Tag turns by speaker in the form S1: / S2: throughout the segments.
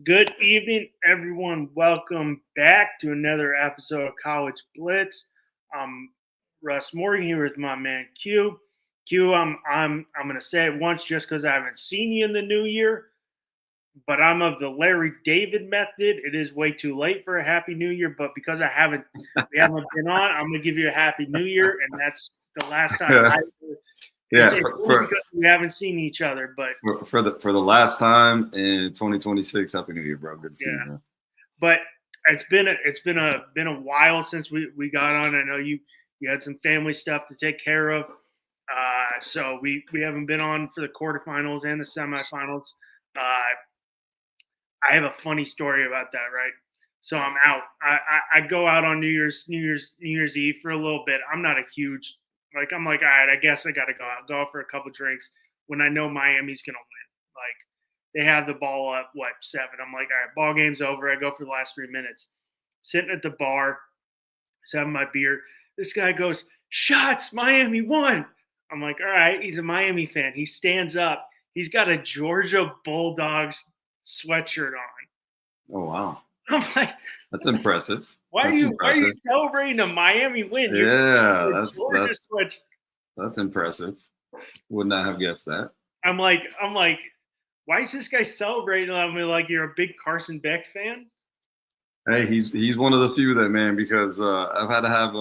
S1: Good evening, everyone. Welcome back to another episode of College Blitz. I'm Russ Morgan here with my man Q. Q, I'm gonna say it once just because I haven't seen you in the new year, but I'm of the Larry David method. It is way too late for a happy new year, but because we haven't been on, I'm gonna give you a happy new year, and that's the last time. It's because we haven't seen each other, but
S2: for the last time in 2026, happy new year, bro. Good to see you, man.
S1: But it's been a while since we got on. I know you had some family stuff to take care of, so we haven't been on for the quarterfinals and the semifinals. I have a funny story about that, right? So I'm out. I go out on New Year's Eve for a little bit. I'm not a huge I'm like, all right, I guess I got to go out for a couple drinks when I know Miami's going to win. Like, they have the ball up, 7? I'm like, all right, ball game's over. I go for the last 3 minutes. Sitting at the bar, having my beer. This guy goes, shots, Miami won. I'm like, all right, he's a Miami fan. He stands up. He's got a Georgia Bulldogs sweatshirt on.
S2: Oh, wow.
S1: I'm like,
S2: that's impressive.
S1: Why are you celebrating a Miami win?
S2: Yeah, that's impressive. Would not have guessed that.
S1: I'm like, why is this guy celebrating? I mean, like you're a big Carson Beck fan?
S2: Hey, he's one of the few that, man, because I've had to have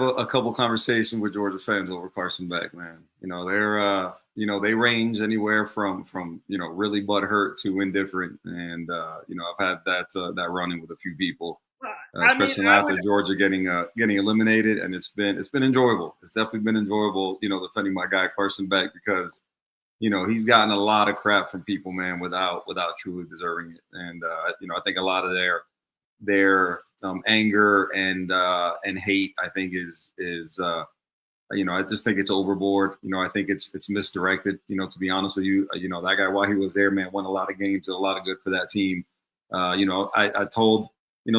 S2: a couple conversations with Georgia fans over Carson Beck, man. You know, they're they range anywhere from really butthurt to indifferent, and I've had that run-in with a few people, especially after Georgia getting eliminated, and it's been enjoyable. It's definitely been enjoyable, defending my guy Carson Beck, because he's gotten a lot of crap from people, man, without truly deserving it, and I think a lot of their anger and hate, I think is I just think it's overboard. I think it's misdirected. To be honest with you, that guy, while he was there, man, won a lot of games, did a lot of good for that team. I told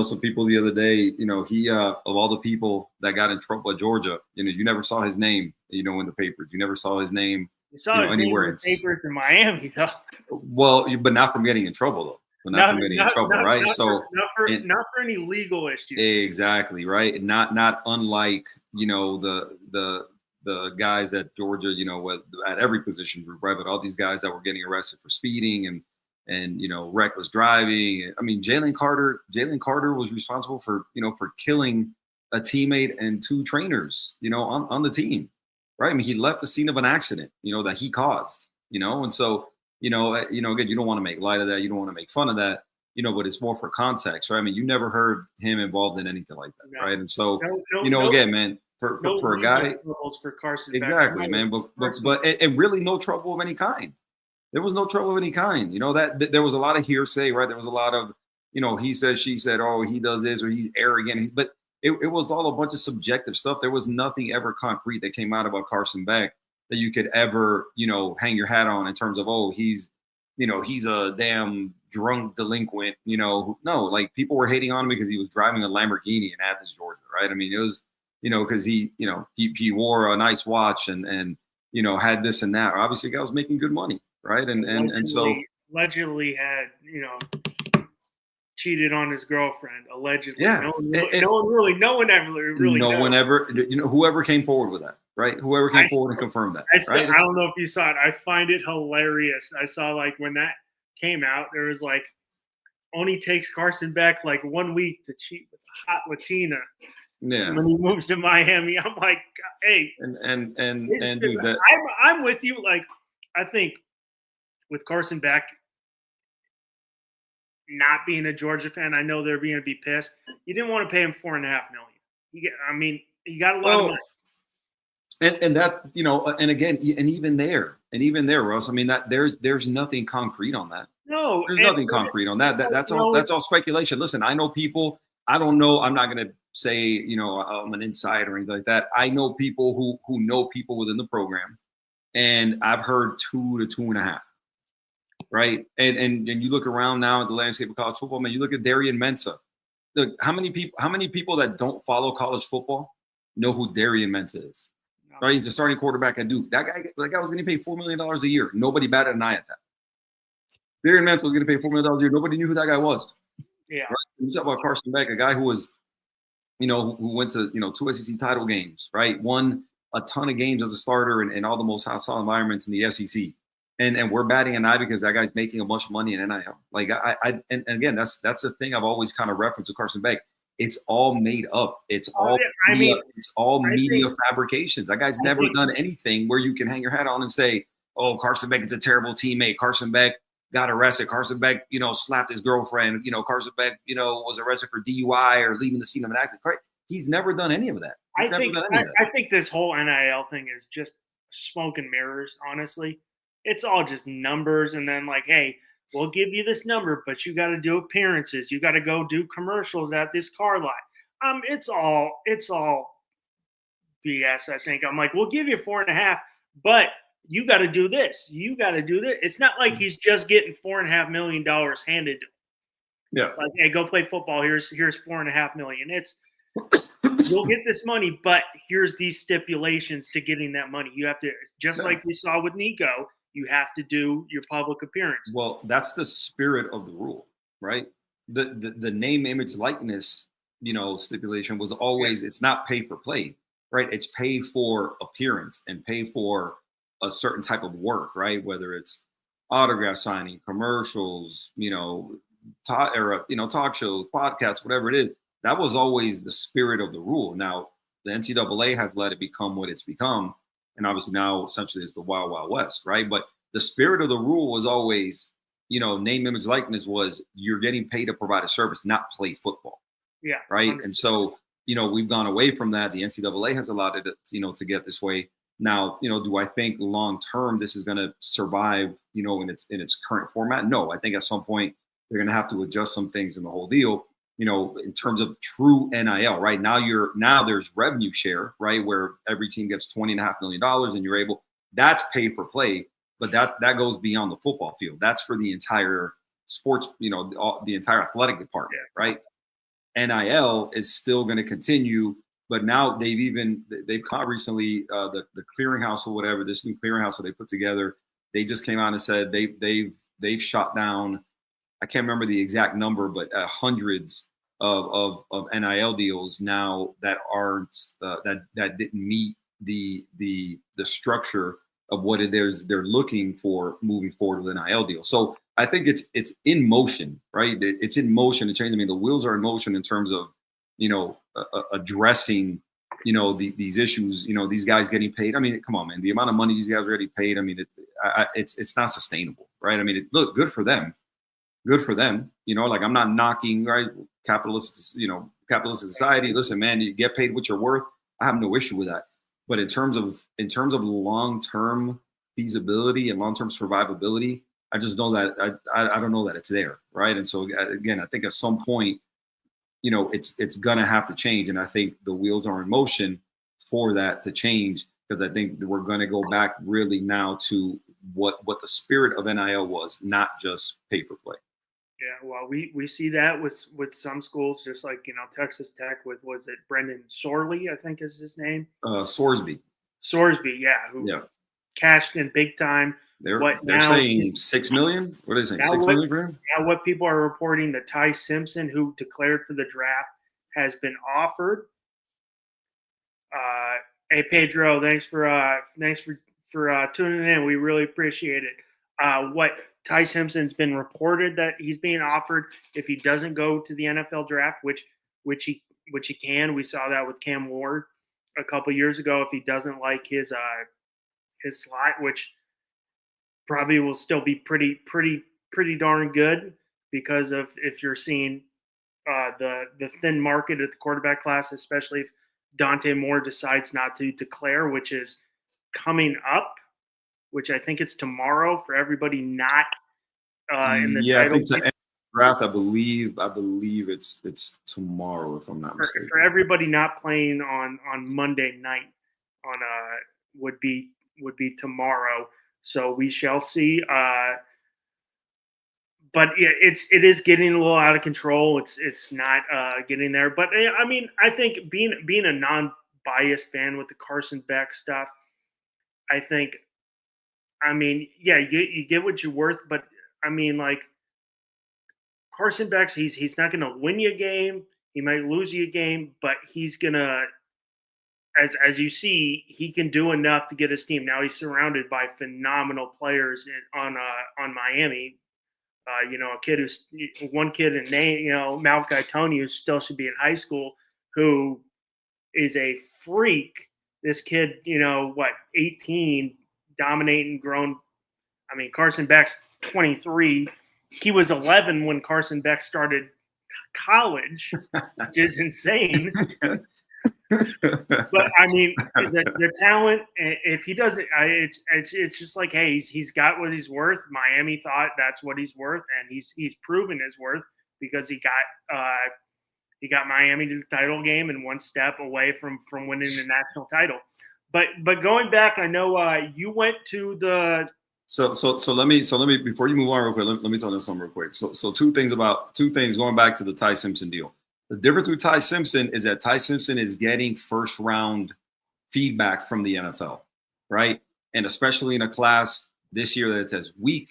S2: some people the other day, he of all the people that got in trouble at Georgia, you never saw his name, in the papers. You never saw his name.
S1: You saw his anywhere name in the papers in Miami, though.
S2: Well, but not from getting in trouble, though. Not right?
S1: Not for any legal issues.
S2: Exactly, right. Not unlike the guys at Georgia, at every position group, right? But all these guys that were getting arrested for speeding and reckless driving. I mean, Jalen Carter was responsible for killing a teammate and 2 trainers, on the team, right? I mean, he left the scene of an accident, that he caused, and so. Again, you don't want to make light of that. You don't want to make fun of that, but it's more for context, right? I mean, you never heard him involved in anything like that, right? And so, again, man, for a guy,
S1: for Carson,
S2: exactly, man, but really no trouble of any kind. There was no trouble of any kind. That there was a lot of hearsay, right? There was a lot of, he said, she said, oh, he does this or he's arrogant, but it was all a bunch of subjective stuff. There was nothing ever concrete that came out about Carson Beck that you could ever, hang your hat on in terms of, oh, he's a damn drunk delinquent, no, like people were hating on him because he was driving a Lamborghini in Athens, Georgia, right? I mean, it was, because he wore a nice watch and had this and that. Obviously, the guy was making good money, right? And so
S1: allegedly had, cheated on his girlfriend, allegedly.
S2: Yeah.
S1: No one ever,
S2: whoever came forward with that, right? Whoever came forward and confirmed that.
S1: I don't know if you saw it. I find it hilarious. I saw when that came out, there was only takes Carson Beck 1 week to cheat with a hot Latina.
S2: Yeah.
S1: When he moves to Miami, I'm like, hey.
S2: And dude,
S1: I'm with you. I think with Carson Beck, not being a Georgia fan, I know they're going to be pissed. You didn't want to pay him $4.5 million. You got a lot of money.
S2: And that, and again, and even there, Russ, I mean, that there's nothing concrete on that.
S1: No,
S2: there's nothing concrete on that. That's all speculation. Listen, I know people. I don't know. I'm not going to say, I'm an insider or anything like that. I know people who know people within the program, and I've heard 2 to 2.5. Right. And you look around now at the landscape of college football, man, you look at Darian Mensah. Look, how many people that don't follow college football know who Darian Mensah is? No. Right. He's a starting quarterback at Duke. That guy was getting paid $4 million a year. Nobody batted an eye at that. Darian Mance was going to pay $4 million a year. Nobody knew who that guy was.
S1: Yeah.
S2: Right? You talk about Carson Beck, a guy who was, who went to, 2 SEC title games, right? Won a ton of games as a starter in all the most hostile environments in the SEC. And we're batting an eye because that guy's making a bunch of money in NIL. Like and again, that's the thing I've always kind of referenced with Carson Beck. It's all made up. It's all media fabrications. That guy's never done anything where you can hang your hat on and say, "Oh, Carson Beck is a terrible teammate. Carson Beck got arrested. Carson Beck, slapped his girlfriend. Carson Beck, was arrested for DUI or leaving the scene of an accident." Right? He's never done any of that.
S1: I think this whole NIL thing is just smoke and mirrors, honestly. It's all just numbers, and then like, hey, we'll give you this number, but you got to do appearances. You got to go do commercials at this car lot. It's all BS. I think I'm like, we'll give you 4.5, but you got to do this. You got to do this. It's not like he's just getting $4.5 million handed to him.
S2: Yeah.
S1: Like, hey, go play football. Here's $4.5 million. It's you'll get this money, but here's these stipulations to getting that money. You have to, just like we saw with Nico, you have to do your public appearance.
S2: Well, that's the spirit of the rule, right? The name, image, likeness, stipulation was always, it's not pay for play, right? It's pay for appearance and pay for a certain type of work, right? Whether it's autograph signing, commercials, talk shows, podcasts, whatever it is. That was always the spirit of the rule. Now, the NCAA has let it become what it's become. And obviously now essentially it's the Wild Wild West, right? But the spirit of the rule was always, name, image, likeness was you're getting paid to provide a service, not play football.
S1: Yeah.
S2: Right.
S1: 100%.
S2: And so, we've gone away from that. The NCAA has allowed it, to get this way. Now, do I think long term this is going to survive, in its current format? No, I think at some point they're going to have to adjust some things in the whole deal. In terms of true NIL, right now there's revenue share, right, where every team gets $20.5 million, and you're able, that's pay for play, but that goes beyond the football field. That's for the entire sports, the entire athletic department, right? NIL is still going to continue, but now they've caught recently the clearinghouse or whatever, this new clearinghouse that they put together. They just came out and said they've shot down, I can't remember the exact number, but hundreds of NIL deals now that aren't that didn't meet the structure of what it is they're looking for moving forward with an NIL deal. So I think it's in motion, right? It's in motion to change. I mean, the wheels are in motion in terms of addressing these issues. These guys getting paid. I mean, come on, man. The amount of money these guys are getting paid. I mean, it's not sustainable, right? I mean, look, good for them. Good for them. Like I'm not knocking, right? Capitalist society. Listen, man, you get paid what you're worth. I have no issue with that. But in terms of long-term feasibility and long-term survivability, I just know that I don't know that it's there, right? And so again, I think at some point, it's gonna have to change, and I think the wheels are in motion for that to change, because I think we're gonna go back really now to what the spirit of NIL was, not just pay for play.
S1: Yeah, well, we see that with some schools, just like Texas Tech with, was it Brendan Sorley, I think is his name?
S2: Sorsby,
S1: yeah, who cashed in big time.
S2: They're saying $6 million. What are they saying? $6 million for him?
S1: Now, what people are reporting, that Ty Simpson, who declared for the draft, has been offered. Hey Pedro, thanks for tuning in. We really appreciate it. What Ty Simpson's been reported that he's being offered if he doesn't go to the NFL draft, which he can. We saw that with Cam Ward a couple years ago. If he doesn't like his slot, which probably will still be pretty darn good, because of if you're seeing the thin market at the quarterback class, especially if Dante Moore decides not to declare, which is coming up, which I think it's tomorrow for everybody not in the title.
S2: I think to end the draft, I believe it's tomorrow, if I'm not mistaken.
S1: For everybody not playing on Monday night would be tomorrow. So we shall see. But yeah, it is getting a little out of control. It's not getting there. But I mean, I think being a non-biased fan with the Carson Beck stuff, I think, I mean, yeah, you get what you're worth. But I mean, like Carson Beck's, he's not going to win you a game. He might lose you a game, but he's gonna, as you see, he can do enough to get his team. Now he's surrounded by phenomenal players on Miami. A kid who's one kid in name, Malachi Tony, who still should be in high school, who is a freak. This kid, 18, dominating, grown. I mean, Carson Beck's 23. He was 11 when Carson Beck started college, which is insane. But I mean, the talent. If he doesn't, it's just like, hey, he's got what he's worth. Miami thought that's what he's worth, and he's proven his worth because he got Miami to the title game and one step away from winning the national title. But going back, I know you went to the.
S2: So let me before you move on real quick, let me tell you something real quick. So two things going back to the Ty Simpson deal. The difference with Ty Simpson is that Ty Simpson is getting first round feedback from the NFL, right? And especially in a class this year that's as weak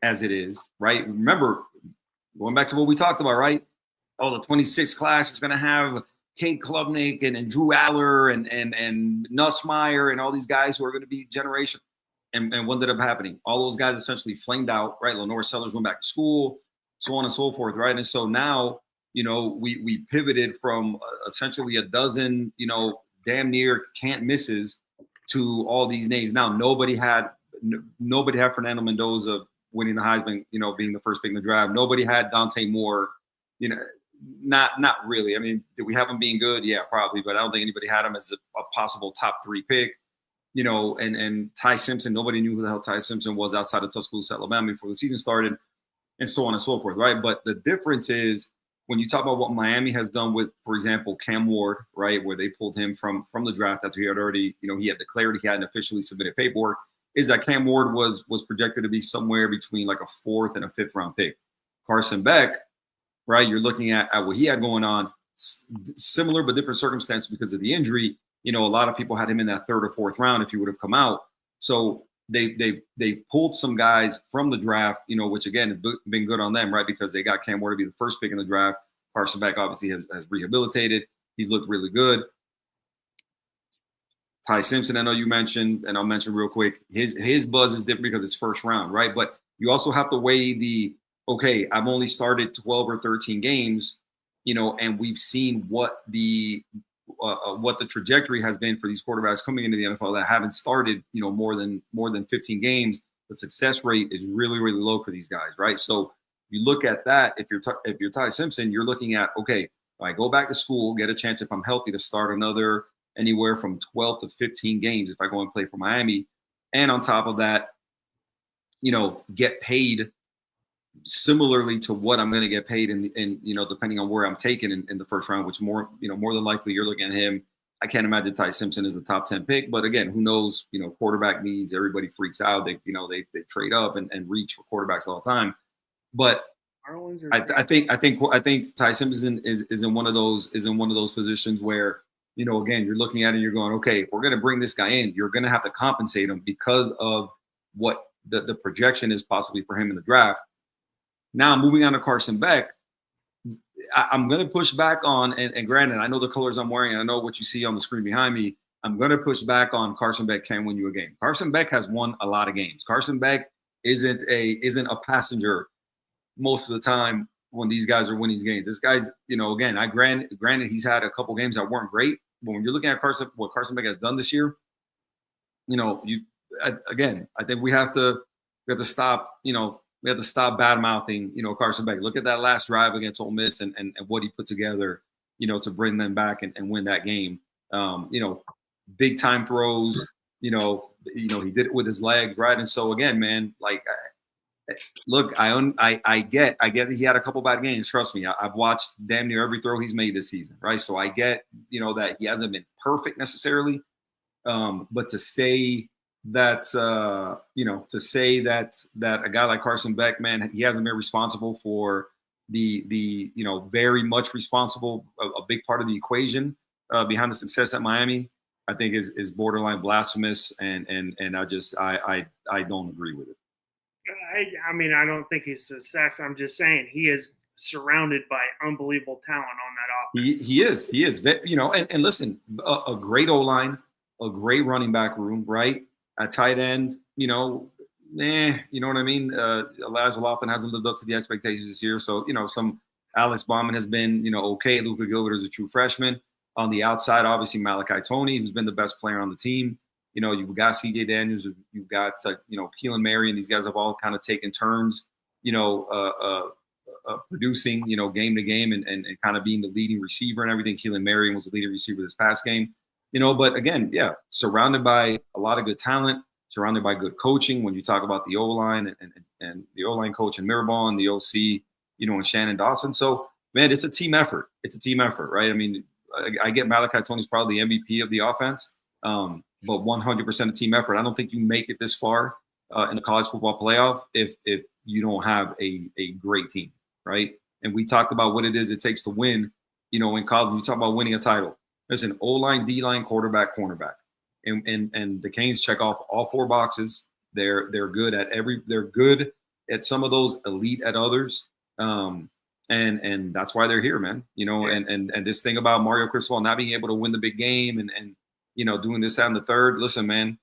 S2: as it is, right? Remember, going back to what we talked about, right? Oh, the 26th class is going to have Kate Klubnik and Drew Aller and Nussmeier and all these guys who are going to be generation. And what ended up happening? All those guys essentially flamed out, right? Lenore Sellers went back to school, so on and so forth, right? And so now, we pivoted from essentially a dozen, damn near can't misses to all these names. Now, nobody had Fernando Mendoza winning the Heisman, being the first pick in the draft. Nobody had Dante Moore, not really. I mean, did we have him being good? Yeah, probably, but I don't think anybody had him as a possible top 3 pick. And Ty Simpson, nobody knew who the hell Ty Simpson was outside of Tuscaloosa, Alabama before the season started, and so on and so forth, right? But the difference is when you talk about what Miami has done with, for example, Cam Ward, right, where they pulled him from the draft after he had already, he had declared he hadn't officially submitted paperwork, is that Cam Ward was projected to be somewhere between like a 4th and a 5th round pick. Carson Beck, right, you're looking at what he had going on, similar but different circumstance because of the injury. A lot of people had him in that 3rd or 4th round if he would have come out. So they've pulled some guys from the draft, which again has been good on them, right? Because they got Cam Ward to be the first pick in the draft. Carson Beck obviously has rehabilitated. He's looked really good. Ty Simpson, I know you mentioned, and I'll mention real quick, his buzz is different because it's first round, right? But you also have to weigh I've only started 12 or 13 games, and we've seen what the trajectory has been for these quarterbacks coming into the NFL that haven't started, more than 15 games. The success rate is really, really low for these guys, right? So you look at that. If you're Ty Simpson, you're looking at, okay, I go back to school, get a chance if I'm healthy to start another anywhere from 12 to 15 games if I go and play for Miami, and on top of that, get paid similarly to what I'm going to get paid in depending on where I'm taken in the first round, which more than likely you're looking at him. I can't imagine Ty Simpson is a top 10 pick, but again, who knows, quarterback needs, everybody freaks out. They trade up and reach for quarterbacks all the time. But I think Ty Simpson is in one of those positions where, again, you're looking at it and you're going, okay, if we're going to bring this guy in, you're going to have to compensate him because of what the projection is possibly for him in the draft. Now, moving on to Carson Beck, I'm going to push back on, and granted, I know the colors I'm wearing, and I know what you see on the screen behind me. I'm going to push back on Carson Beck can win you a game. Carson Beck has won a lot of games. Carson Beck isn't a passenger most of the time when these guys are winning these games. This guy's, again, granted he's had a couple games that weren't great, but when you're looking at what Carson Beck has done this year, I think we have to stop, we have to stop bad mouthing, Carson Beck. Look at that last drive against Ole Miss and what he put together, to bring them back and win that game. Big time throws, he did it with his legs, right? And so again, man, look, I get that he had a couple bad games. Trust me, I've watched damn near every throw he's made this season, right? So I get, that he hasn't been perfect necessarily, but to say that a guy like Carson Beck, man, he hasn't been responsible for the very much responsible, a big part of the equation behind the success at Miami, I think is borderline blasphemous, and I don't agree with it.
S1: I mean, I don't think he's success. I'm just saying he is surrounded by unbelievable talent on that offense.
S2: He is. You know, and listen, a great O line, a great running back room, right? At tight end, you know, you know what I mean. Elijah Lofton hasn't lived up to the expectations this year, so you know, some Alex Bauman has been, you know, okay. Luka Gilbert is a true freshman. On the outside, obviously Malachi Tony, who's been the best player on the team. You know, you've got C.J. Daniels, you've got you know, Keelan Mary, and these guys have all kind of taken turns. You know, producing, you know, game to game and kind of being the leading receiver and everything. Keelan Marion was the leading receiver this past game, you know, but again, yeah, surrounded by a lot of good talent, surrounded by good coaching. When you talk about the O-line and the O-line coach in Mirabal and the OC, you know, and Shannon Dawson. So, man, it's a team effort. It's a team effort, right? I mean, I get Malachi Tony's probably the MVP of the offense, but 100% a team effort. I don't think you make it this far in the college football playoff if you don't have a great team, right? And we talked about what it is it takes to win. You know, in college, we talk about winning a title. There's an O-line, D-line, quarterback, cornerback, and the Canes check off all four boxes. They're good at they're good at some of those, elite at others. And that's why they're here, man. You know, and this thing about Mario Cristobal not being able to win the big game and you know, doing this, that, and the third. Listen, man,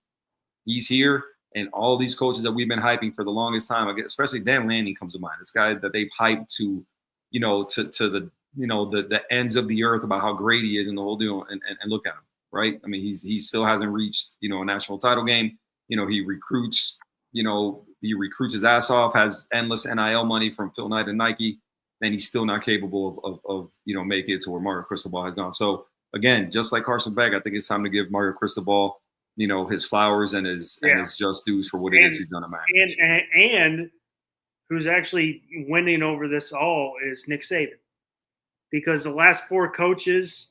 S2: he's here. And all these coaches that we've been hyping for the longest time, especially Dan Lanning comes to mind. This guy that they've hyped to, you know, to the, you know, the ends of the earth about how great he is and the whole deal. And look at him, right? I mean, he still hasn't reached, you know, a national title game. You know, he recruits his ass off, has endless NIL money from Phil Knight and Nike, and he's still not capable of you know, making it to where Mario Cristobal has gone. So again, just like Carson Beck, I think it's time to give Mario Cristobal, you know, his flowers and his just dues for what it is he's done at Miami.
S1: And who's actually winning over this all is Nick Saban, because the last four coaches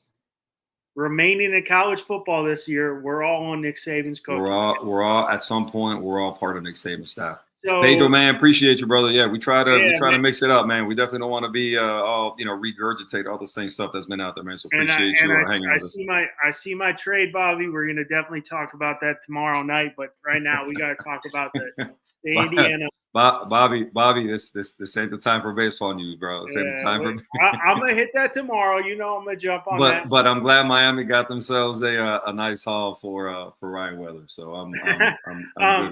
S1: remaining in college football this year, we're all on Nick Saban's coaching staff.
S2: We're all at some point, we're all part of Nick Saban's staff.
S1: So,
S2: Pedro, man, appreciate you, brother. Yeah, we try to mix it up, man. We definitely don't want to be all, you know, regurgitate all the same stuff that's been out there, man. So appreciate you hanging with us.
S1: I see my trade, Bobby. We're gonna definitely talk about that tomorrow night, but right now we got to talk about the Indiana.
S2: Bobby, this ain't the time for baseball news, bro. This ain't the time for.
S1: I'm gonna hit that tomorrow. You know, I'm gonna jump on that.
S2: But I'm glad Miami got themselves a nice haul for Ryan Weather. So I'm good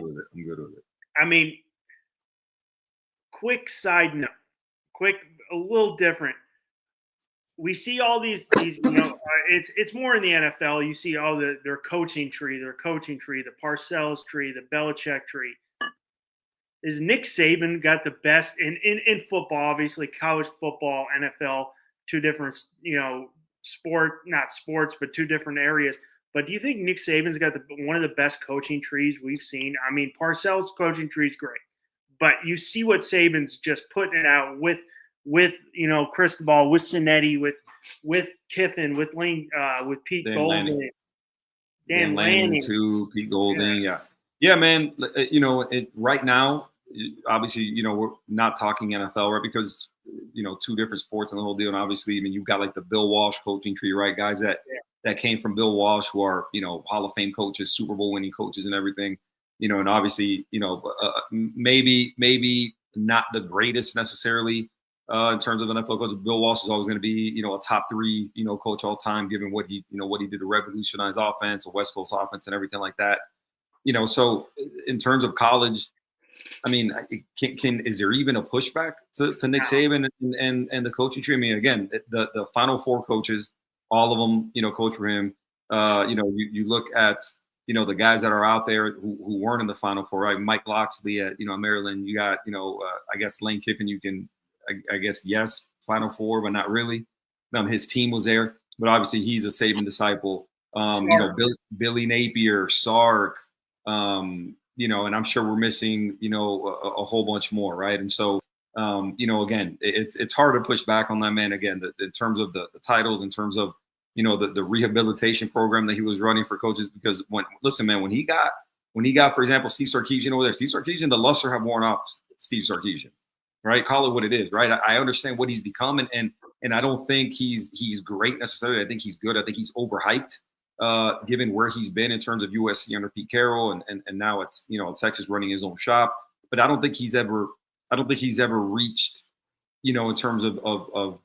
S2: with it. I'm good with it.
S1: I mean, quick side note, a little different. We see all these you know, it's more in the NFL. You see all their coaching tree, the Parcells tree, the Belichick tree. Is Nick Saban got the best in football, obviously college football, NFL, two different, you know, not sports, but two different areas. But do you think Nick Saban's got one of the best coaching trees we've seen? I mean, Parcells' coaching tree is great, but you see what Saban's just putting it out with you know, Cristobal, with Cinetti, with Kiffin, with Lane, with Pete Golding,
S2: Dan Lanning too, Pete Golding, yeah, man. You know, right now, obviously, you know, we're not talking NFL, right? Because, you know, two different sports and the whole deal, and obviously, I mean, you've got like the Bill Walsh coaching tree, right? Guys that came from Bill Walsh, who are, you know, Hall of Fame coaches, Super Bowl winning coaches, and everything. You know, and obviously, you know, maybe not the greatest necessarily in terms of NFL coach. Bill Walsh is always going to be, you know, a top three, you know, coach all time, given what he did to revolutionize offense, a West Coast offense, and everything like that. You know, so in terms of college, I mean, is there even a pushback to Nick Saban and the coaching tree? I mean, again, the Final Four coaches, all of them, you know, coach for him. You know, you look at, you know, the guys that are out there who weren't in the Final Four, right? Mike Locksley at, you know, Maryland. You got, you know, I guess Lane Kiffin. You can, I guess, yes, Final Four, but not really. His team was there, but obviously he's a Saban disciple. You know, Billy Napier, Sark. You know, and I'm sure we're missing, you know, a whole bunch more, right? And so, you know, again, it's hard to push back on that, man. Again, in terms of the titles, in terms of, you know, the rehabilitation program that he was running for coaches, because when he got, for example, Steve Sarkisian over there, Steve Sarkisian, the luster have worn off Steve Sarkisian, right? Call it what it is, right? I understand what he's become, and I don't think he's great necessarily. I think he's good. I think he's overhyped. Given where he's been in terms of USC under Pete Carroll and now it's, you know, Texas running his own shop. but I don't think he's ever reached, you know, in terms of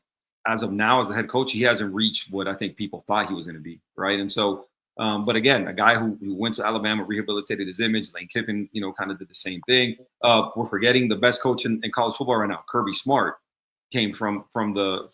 S2: as of now as a head coach, he hasn't reached what I think people thought he was going to be, right? And so, but again, a guy who went to Alabama, rehabilitated his image. Lane Kiffin, you know, kind of did the same thing. We're forgetting the best coach in college football right now, Kirby Smart, came from the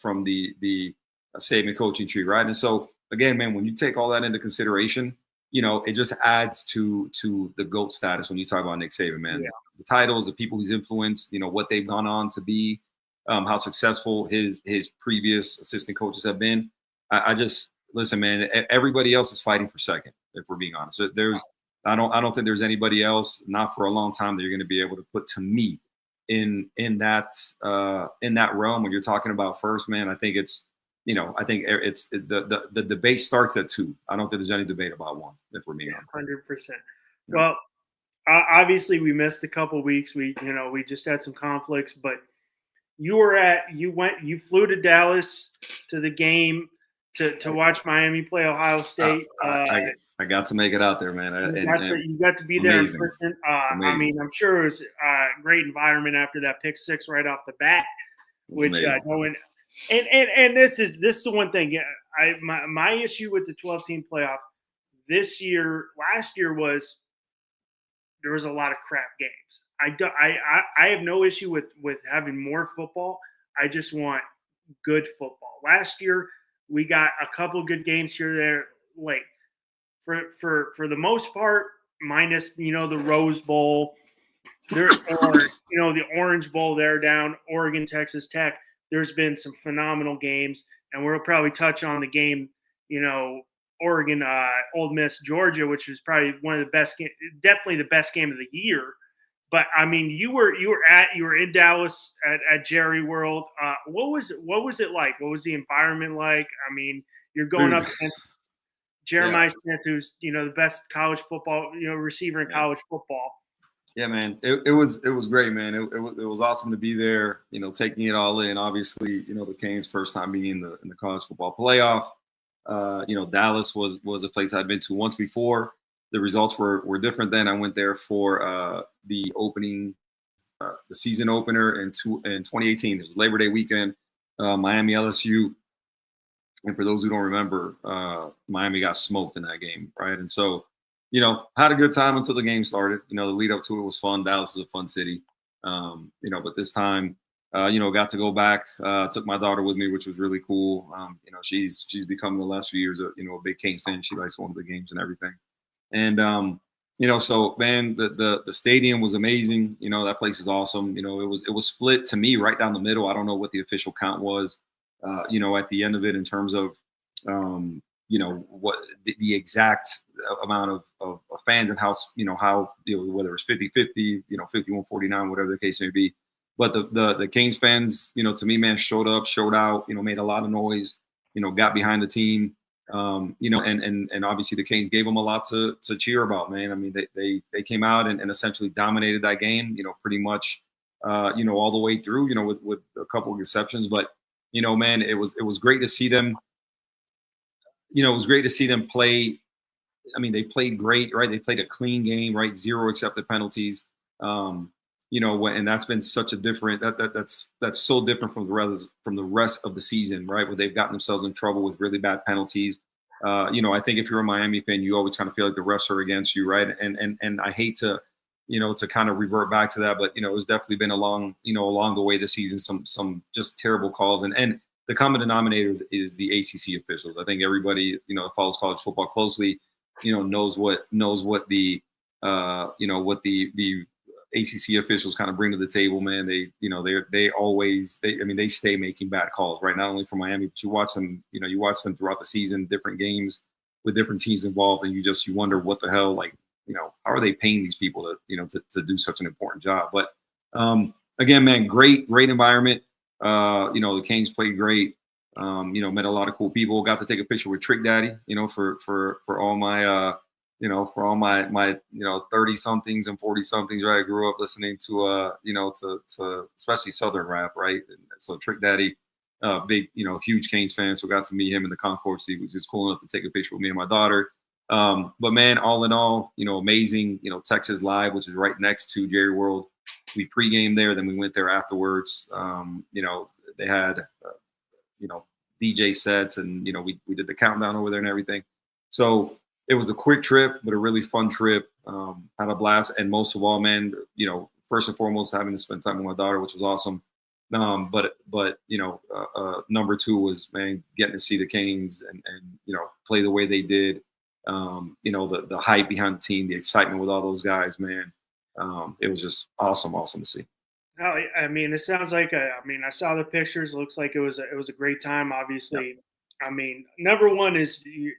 S2: Saban coaching tree, right? And so again, man, when you take all that into consideration, you know, it just adds to the GOAT status when you talk about Nick Saban, man.
S1: Yeah.
S2: The titles, the people he's influenced, you know, what they've gone on to be, how successful his previous assistant coaches have been. I just listen, man. Everybody else is fighting for second. If we're being honest, I don't think there's anybody else, not for a long time, that you're going to be able to put to me in that realm when you're talking about first, man. I think it's, you know, I think it's the debate starts at 2. I don't think there's any debate about 1. If we're being honest.
S1: 100%. Well, obviously we missed a couple weeks. We just had some conflicts, but you flew to Dallas to the game to watch Miami play Ohio State.
S2: I got to make it out there, man.
S1: You got to be there in person. I mean, I'm sure it was a great environment after that pick 6 right off the bat, which knowing. And this is the one thing. My issue with the 12-team playoff last year was there was a lot of crap games. I have no issue with having more football. I just want good football. Last year we got a couple good games here there late. For the most part, minus the Rose Bowl, or the Orange Bowl there down Oregon, Texas Tech. There's been some phenomenal games, and we'll probably touch on the game, Oregon, Ole Miss, Georgia, which was probably one of the best, definitely the best game of the year. But I mean, you were in Dallas at Jerry World. What was it like? What was the environment like? I mean, you're going up against Jeremiah Smith, who's the best college football receiver in college football.
S2: Yeah, man, it was great, man. It was awesome to be there. Taking it all in. Obviously, the Canes' first time being in the college football playoff. Dallas was a place I'd been to once before. The results were different then. I went there for the season opener in 2018. It was Labor Day weekend, Miami LSU. And for those who don't remember, Miami got smoked in that game, right? And so, had a good time until the game started. The lead up to it was fun. Dallas is a fun city, but this time, got to go back. Took my daughter with me, which was really cool. She's become in the last few years, a big Canes fan. She likes going to the games and everything. And so man, the stadium was amazing. That place is awesome. It was split to me right down the middle. I don't know what the official count was. At the end of it, in terms of, what the exact amount of fans and how whether it's 50-50, 51-49, whatever the case may be. But the Canes fans, to me, man, showed up, showed out, made a lot of noise, got behind the team, and obviously the Canes gave them a lot to cheer about, man. I mean, they came out and essentially dominated that game, pretty much, all the way through, with a couple of exceptions. But, man, it was great to see them. It was great to see them play. I mean, they played great, right? They played a clean game, right? 0 accepted penalties. And that's been such a different that's so different from the rest of the season, right? Where they've gotten themselves in trouble with really bad penalties. I think if you're a Miami fan, you always kind of feel like the refs are against you, right? And I hate to, to kind of revert back to that, but it's definitely been along the way this season, some just terrible calls. And the common denominator is the ACC officials. I think everybody, follows college football closely, knows what the ACC officials kind of bring to the table, man. They stay making bad calls, right? Not only for Miami, but you watch them throughout the season, different games with different teams involved, and you wonder what the hell, how are they paying these people to do such an important job? But again, man, great environment. The Canes played great. Met a lot of cool people. Got to take a picture with Trick Daddy, for all my for all my 30 somethings and 40 somethings, right? I grew up listening to to especially Southern rap, right? And so Trick Daddy, big, huge Canes fan. So got to meet him in the concourse seat, which was cool enough to take a picture with me and my daughter. But man, all in all, amazing, Texas Live, which is right next to Jerry World. we pre-gamed there, then we went there afterwards. They had DJ sets, and we did the countdown over there and everything. So it was a quick trip, but a really fun trip. Had a blast, and most of all, man, first and foremost, having to spend time with my daughter, which was awesome. But number two was, man, getting to see the Canes and play the way they did. The hype behind the team, the excitement with all those guys, man. It was just awesome to see.
S1: Oh, I mean, it sounds like I saw the pictures. It looks like it was a great time. Obviously, yep. I mean, number one is you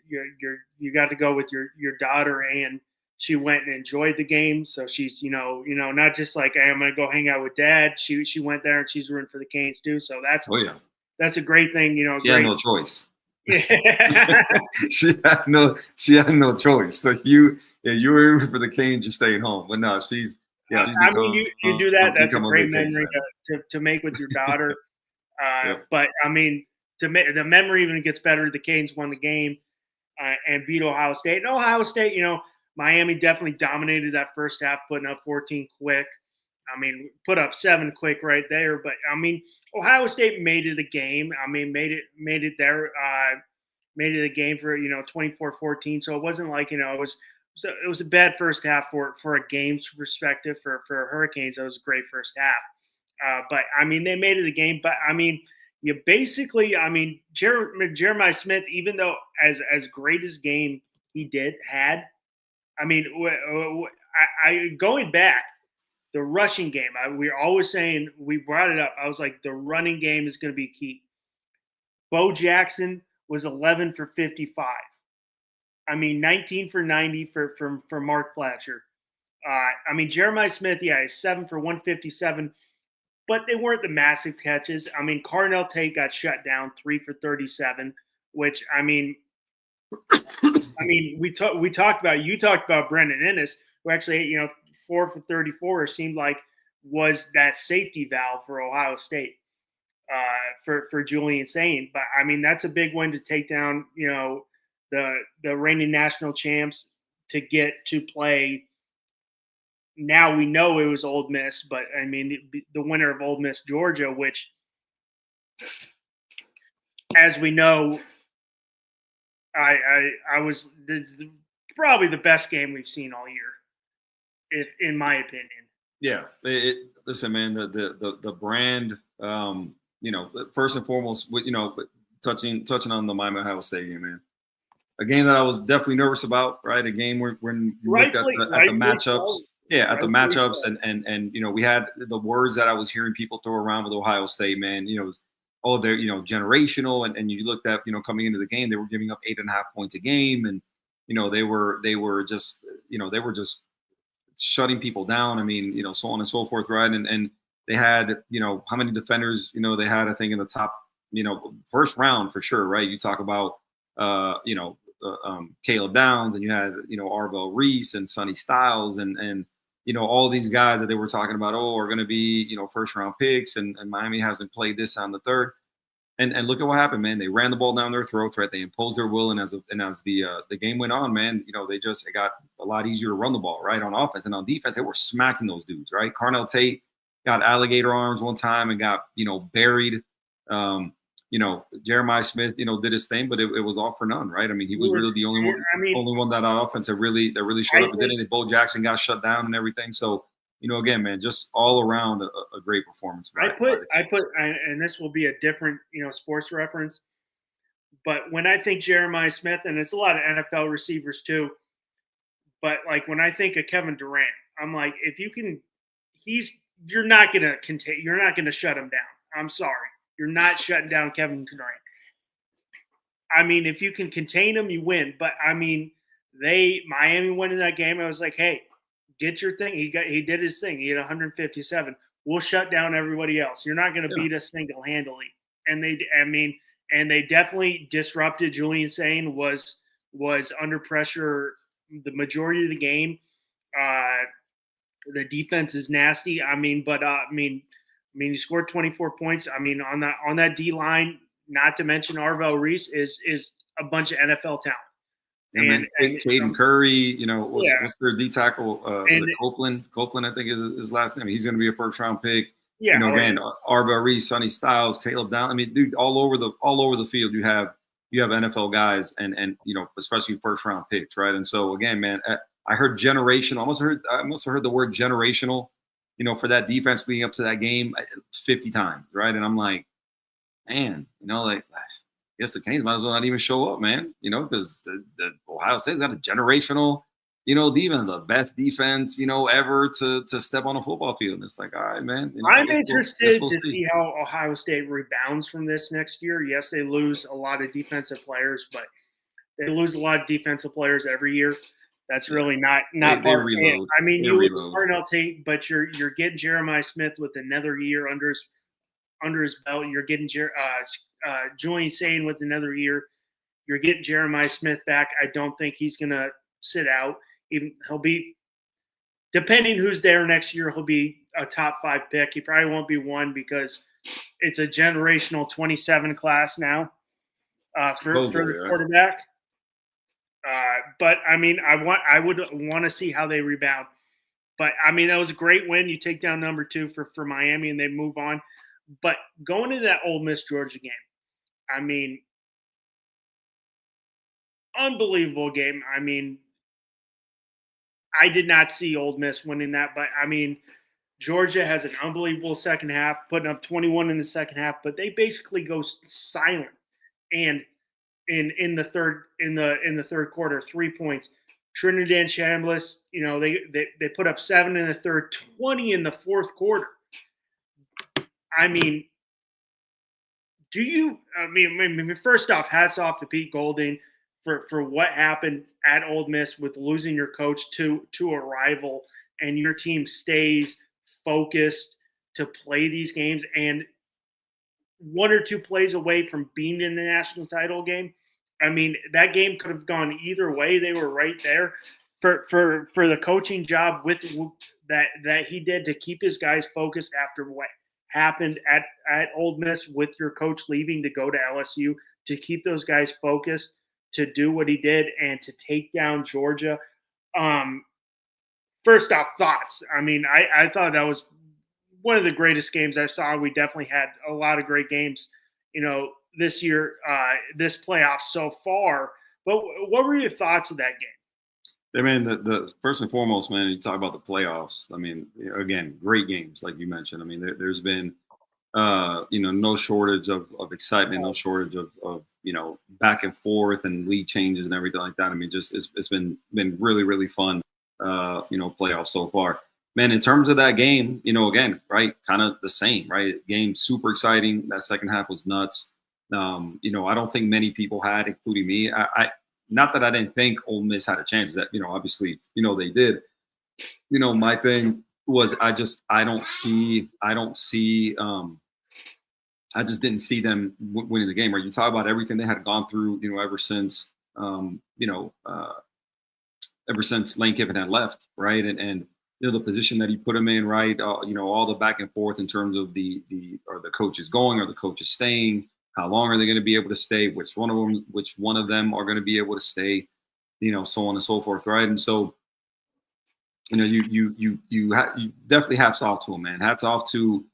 S1: got to go with your daughter, and she went and enjoyed the game. So she's not just like, hey, I'm gonna go hang out with dad. She went there and she's rooting for the Canes too. So that's a great thing.
S2: She had no choice.
S1: Yeah.
S2: she had no choice. So you were rooting for the Canes, you're staying home. But no, she's. Yeah,
S1: you do that. That's a great memory to make with your daughter. Yep. But I mean, the memory even gets better. The Canes won the game and beat Ohio State. And Ohio State, Miami definitely dominated that first half, putting up 14 quick. I mean, put up 7 quick right there. But I mean, Ohio State made it a game. I mean, made it there. Made it a game for 24-14. So it wasn't like it was a bad first half for a game's perspective for Hurricanes. It was a great first half. But, I mean, they made it a game. But, I mean, you basically – Jeremiah Smith, even though as great as game he had, I mean, going back, the rushing game, we're always saying – we brought it up. I was like, the running game is going to be key. Bo Jackson was 11 for 55. I mean, 19 for 90 for Mark Fletcher. I mean, Jeremiah Smith, is 7 for 157, but they weren't the massive catches. I mean, Carnell Tate got shut down 3 for 37, which I mean, you talked about Brendan Ennis, who actually 4 for 34 seemed like was that safety valve for Ohio State for Julian Sain. But I mean, that's a big one to take down. The reigning national champs to get to play. Now we know it was Ole Miss, but I mean the winner of Ole Miss Georgia, which, as we know, I was probably the best game we've seen all year, in my opinion.
S2: Yeah, listen, man, the brand, first and foremost, touching on the Miami Ohio State game, man. A game that I was definitely nervous about, right? A game when you looked at the matchups. Yeah, at the matchups, and we had the words that I was hearing people throw around with Ohio State, man. They're generational, and you looked at coming into the game, they were giving up 8.5 points a game, and they were just shutting people down. I mean, so on and so forth, right? And they had how many defenders they had, I think, in the top first round for sure, right? You talk about Caleb Downs, and you had Arvell Reese and Sonny Styles, and all these guys that they were talking about are going to be first round picks, and Miami hasn't played this on the third, and look at what happened, man. They ran the ball down their throats, right? They imposed their will, and as the game went on, man, it got a lot easier to run the ball, right? On offense and on defense, they were smacking those dudes, right? Carnell Tate got alligator arms one time and got buried. Jeremiah Smith, did his thing, but it was all for none, right? I mean, he was really the only one that on offense that really showed up. And then Bo Jackson got shut down and everything. So, again, man, just all around a great performance.
S1: I put, and this will be a different, sports reference, but when I think Jeremiah Smith, and it's a lot of NFL receivers too, but like when I think of Kevin Durant, I'm like, you're not going to shut him down. I'm sorry. You're not shutting down Kevin Durant. I mean, if you can contain him, you win. But I mean, Miami won in that game. I was like, hey, get your thing. He did his thing. He had 157. We'll shut down everybody else. You're not going to beat us single-handedly. And they definitely disrupted. Julian Sain was under pressure the majority of the game. The defense is nasty. He scored 24 points. I mean, on that D line, not to mention Arvell Reese is a bunch of NFL talent.
S2: Yeah, man. Caden Curry, you know,
S1: yeah,
S2: what's their D tackle? Was
S1: and
S2: it Copeland? Copeland, I think is his last name. He's going to be a first round pick.
S1: yeah,
S2: You know,
S1: like,
S2: again, Arba Reese, Sonny Styles, Caleb Down. I mean, dude, all over the field, you have NFL guys, and you know, especially first round picks, right? And so again, man, I heard generational. I must have heard the word generational, you know, for that defense leading up to that game 50 times, right? And I'm like, man, you know, like I guess the Canes might as well not even show up, man. You know, because the Ohio State's got a generational, you know, even the best defense, you know, ever to step on a football field. And it's like, all right, man. You know,
S1: I'm
S2: guess
S1: interested
S2: we'll
S1: to
S2: see.
S1: see how Ohio State rebounds from this next year. Yes, they lose a lot of defensive players, but they lose a lot of defensive players every year. That's
S2: Yeah.
S1: really not
S2: They
S1: part of it.
S2: reload.
S1: I mean,
S2: They
S1: you lose
S2: reload.
S1: Darnell Tate, but you're getting Jeremiah Smith with another year under his belt. You're getting Julian Sane with another year. You're getting Jeremiah Smith back. I don't think he's going to sit out. Even he'll be, depending who's there next year, he'll be a top 5 pick. He probably won't be one because it's a generational 27 class now for
S2: Supposedly,
S1: the
S2: right?
S1: quarterback. But I mean, I would want to see how they rebound. But I mean, that was a great win. You take down number 2 for Miami, and they move on. But going into that Ole Miss Georgia game, I mean, unbelievable game. I mean, I did not see Ole Miss winning that, but I mean, Georgia has an unbelievable second half, putting up 21 in the second half, but they basically go silent. And in the third quarter, 3 points. Trinidad Chambliss, you know, they put up 7 in the third, 20 in the fourth quarter. I mean, first off, hats off to Pete Golding for what happened at Ole Miss with losing your coach to a rival, and your team stays focused to play these games, and 1 or 2 plays away from being in the national title game. I mean, that game could have gone either way. They were right there for the coaching job with that he did to keep his guys focused after what happened at Ole Miss with your coach leaving to go to LSU, to keep those guys focused, to do what he did, and to take down Georgia. First off, thoughts. I mean, I thought that was one of the greatest games I saw. We definitely had a lot of great games, you know, this year, this playoff so far. But what were your thoughts of that game?
S2: I mean, the first and foremost, man, you talk about the playoffs. I mean, again, great games, like you mentioned. I mean, there's been, you know, no shortage of excitement, no shortage of, you know, back and forth and league changes and everything like that. I mean, just it's been really, really fun, you know, playoffs so far. Man, in terms of that game, you know, again, right, kind of the same, right? Game super exciting. That second half was nuts. You know, I don't think many people had, including me. I not that I didn't think Ole Miss had a chance. That, you know, obviously, you know, they did. You know, my thing was I just didn't see them winning the game. Right? You talk about everything they had gone through, you know, ever since ever since Lane Kiffin had left, right? And you know, the position that he put him in, right? You know, all the back and forth in terms of the coaches going or the coaches staying. How long are they going to be able to stay? Which one of them are going to be able to stay? You know, so on and so forth, right? And so, you know, you definitely hats off to him, man. Hats off to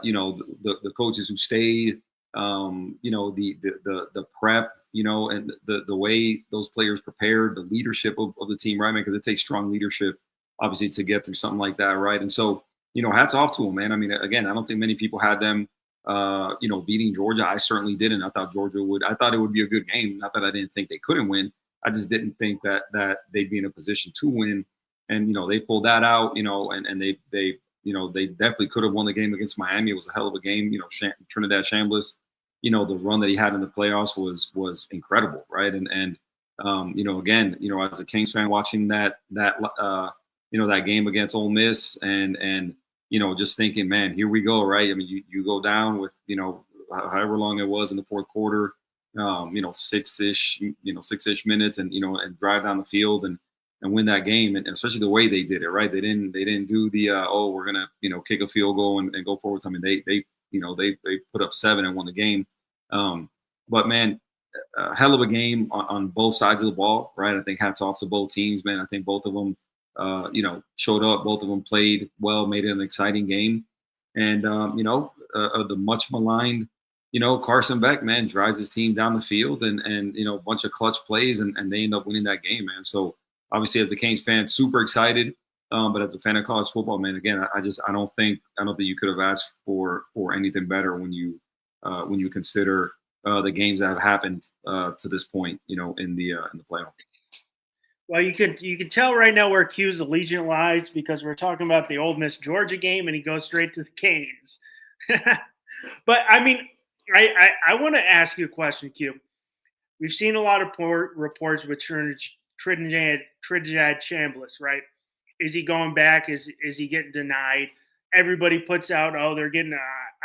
S2: you know, the coaches who stayed. You know, the prep, you know, and the way those players prepared, the leadership of the team, right, man? Because it takes strong leadership, obviously, to get through something like that, right? And so, you know, hats off to them, man. I mean, again, I don't think many people had them, you know, beating Georgia. I certainly didn't. I thought Georgia would. I thought it would be a good game. Not that I didn't think they couldn't win. I just didn't think that they'd be in a position to win. And you know, they pulled that out. You know, and they you know, they definitely could have won the game against Miami. It was a hell of a game. You know, Trinidad Chambliss, you know, the run that he had in the playoffs was incredible, right? And you know, again, you know, as a Kings fan watching that you know, that game against Ole Miss and you know, just thinking, man, here we go, right? I mean, you go down with, you know, however long it was in the fourth quarter, you know, six-ish minutes, and you know, and drive down the field and win that game, and especially the way they did it, right? They didn't do the we're gonna, you know, kick a field goal and go forward. I mean, they you know, they put up 7 and won the game. But man, a hell of a game on both sides of the ball, right? I think hats off to both teams, man. I think both of them, showed up. Both of them played well, made it an exciting game. And, the much maligned, Carson Beck, man, drives his team down the field and a bunch of clutch plays and they end up winning that game, man. So obviously as a Canes fan, super excited. But as a fan of college football, man, again, I don't think you could have asked for anything better when you consider the games that have happened to this point, in the playoff.
S1: Well, you can tell right now where Q's allegiance lies because we're talking about the Ole Miss Georgia game, and he goes straight to the Canes. But I mean, I want to ask you a question, Q. We've seen a lot of reports with Trinidad Chambliss, right? Is he going back? Is he getting denied? Everybody puts out, oh, they're getting.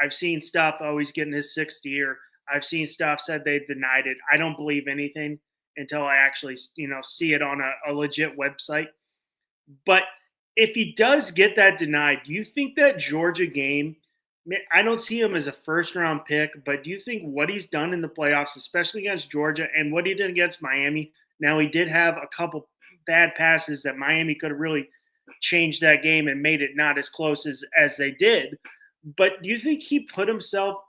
S1: I've seen stuff. Oh, he's getting his sixth year. I've seen stuff said they've denied it. I don't believe anything until I actually, see it on a legit website. But if he does get that denied, do you think that Georgia game? I don't see him as a first-round pick, but do you think what he's done in the playoffs, especially against Georgia, and what he did against Miami? Now he did have a couple bad passes that Miami could have really changed that game and made it not as close as they did. But do you think he put himself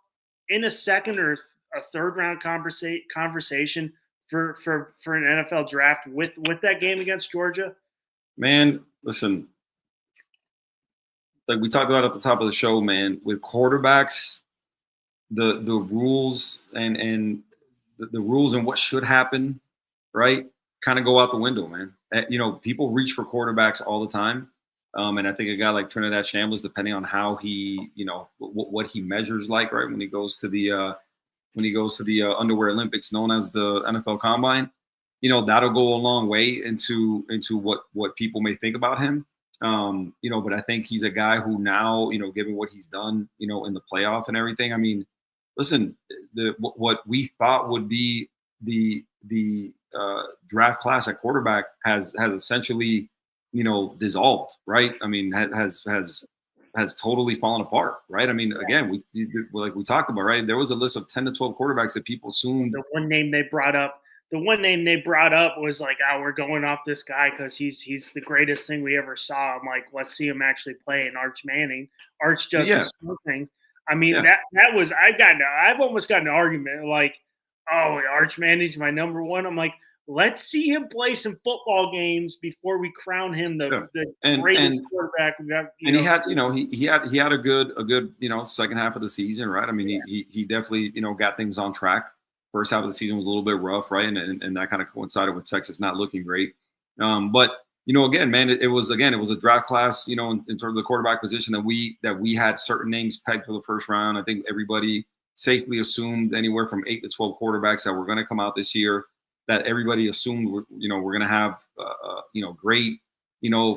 S1: in a second or a third round conversation for an NFL draft with that game against Georgia?
S2: Man, listen, like we talked about at the top of the show, man, with quarterbacks, the rules and the rules and what should happen, right, kind of go out the window, man. People reach for quarterbacks all the time. And I think a guy like Trinidad Chambliss, depending on how he, what he measures like, right, when he goes to the underwear Olympics known as the NFL Combine, that'll go a long way into what people may think about him. But I think he's a guy who now, given what he's done, in the playoff and everything. I mean, listen, what we thought would be the draft class at quarterback has essentially, dissolved, right? I mean, has totally fallen apart, right? I mean, again, we talked about, right? There was a list of 10 to 12 quarterbacks that people assumed.
S1: The one name they brought up was like, oh, we're going off this guy because he's the greatest thing we ever saw. I'm like, let's see him actually play in Arch Manning. Arch does the small things. I mean, that was I've almost got an argument like, oh, Arch Manning's my number one. I'm like, let's see him play some football games before we crown him the greatest quarterback we've got.
S2: And he had a good second half of the season, right? I mean, he definitely got things on track. First half of the season was a little bit rough, right? And that kind of coincided with Texas not looking great. But again, man, it was a draft class, in terms of the quarterback position that we had certain names pegged for the first round. I think everybody safely assumed anywhere from 8 to 12 quarterbacks that were going to come out this year. That everybody assumed we're going to have great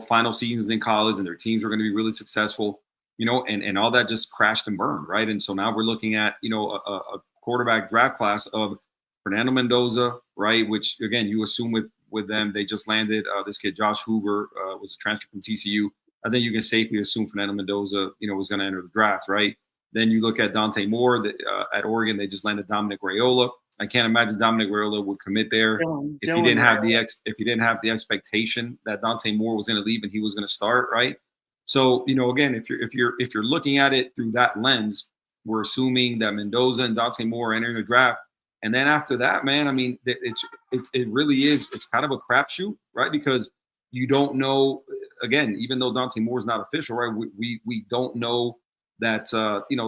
S2: final seasons in college and their teams were going to be really successful. And all that just crashed and burned, right? And so now we're looking at a quarterback draft class of Fernando Mendoza, right? Which again, you assume with them, they just landed this kid Josh Hoover was a transfer from TCU. I think you can safely assume Fernando Mendoza, was going to enter the draft, right? Then you look at Dante Moore at Oregon. They just landed Dominic Raiola. I can't imagine Dominic Raiola would commit there if he didn't have the expectation that Dante Moore was going to leave and he was going to start, right? So again, if you're looking at it through that lens, we're assuming that Mendoza and Dante Moore are entering the draft, and then after that, man, I mean, it really is. It's kind of a crapshoot, right? Because you don't know. Again, even though Dante Moore is not official, right? We don't know that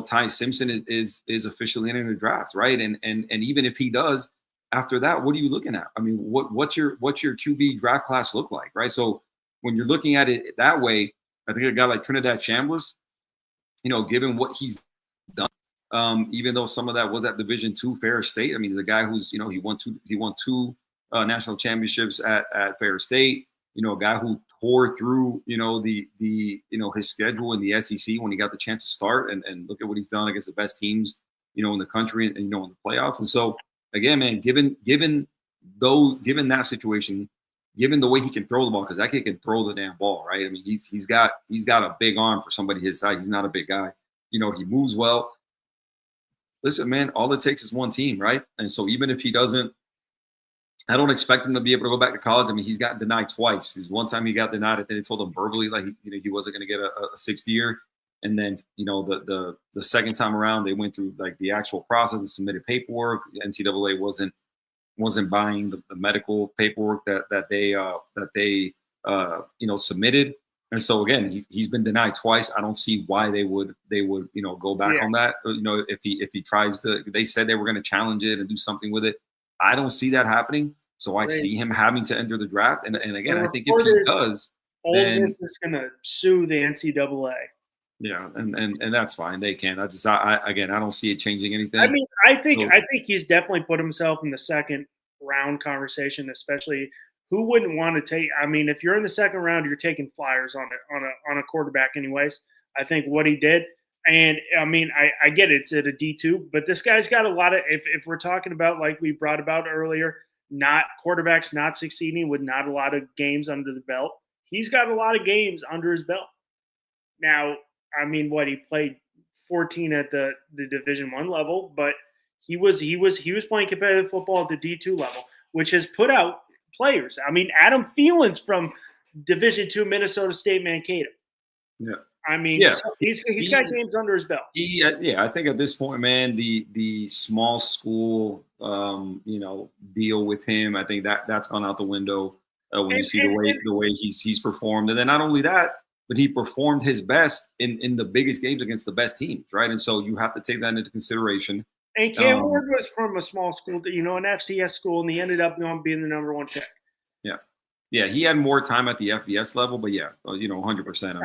S2: Ty Simpson is officially entering the draft, right? And even if he does, after that, what are you looking at? I mean, what's your QB draft class look like, right? So when you're looking at it that way, I think a guy like Trinidad Chambliss, given what he's done, even though some of that was at Division II Ferris State. I mean, he's a guy who's he won two national championships at Ferris State. A guy who tore through, his schedule in the SEC when he got the chance to start, and look at what he's done against the best teams, in the country and in the playoff. And so again, man, given that situation, given the way he can throw the ball, because that kid can throw the damn ball, right? I mean, he's got a big arm for somebody his size. He's not a big guy. He moves well. listen, man, all it takes is one team, right? And so even if he doesn't, I don't expect him to be able to go back to college. I mean, he's gotten denied twice. There's one time he got denied. I think they told him verbally, like he wasn't going to get a sixth year. And then the second time around, they went through like the actual process and submitted paperwork. The NCAA wasn't buying the medical paperwork that they submitted. And so again, he's been denied twice. I don't see why they would go back on that. If he tries to, they said they were going to challenge it and do something with it. I don't see that happening. So I see him having to enter the draft. And again, I think if he does,
S1: Ole Miss is going to sue the NCAA.
S2: Yeah, and that's fine. They can. I don't see it changing anything.
S1: I mean, I think he's definitely put himself in the second round conversation, especially who wouldn't want to take. I mean, if you're in the second round, you're taking flyers on a quarterback, anyways. I think what he did, and I mean, I get it, it's at a D2, but this guy's got a lot of. If we're talking about like we brought about earlier, not quarterbacks not succeeding with not a lot of games under the belt, he's got a lot of games under his belt now. I mean, he played 14 at the Division I level, but he was playing competitive football at the D2 level, which has put out players. I mean, Adam Thielens from Division II Minnesota State Mankato.
S2: Yeah.
S1: I mean, so he's got games under his belt.
S2: I think at this point, man, the small school deal with him, I think that's gone out the window when you see the way he's performed. And then not only that, but he performed his best in the biggest games against the best teams, right? And so you have to take that into consideration.
S1: And Cam Ward was from a small school, an FCS school, and he ended up being the number one pick.
S2: Yeah, he had more time at the FBS level, but 100%.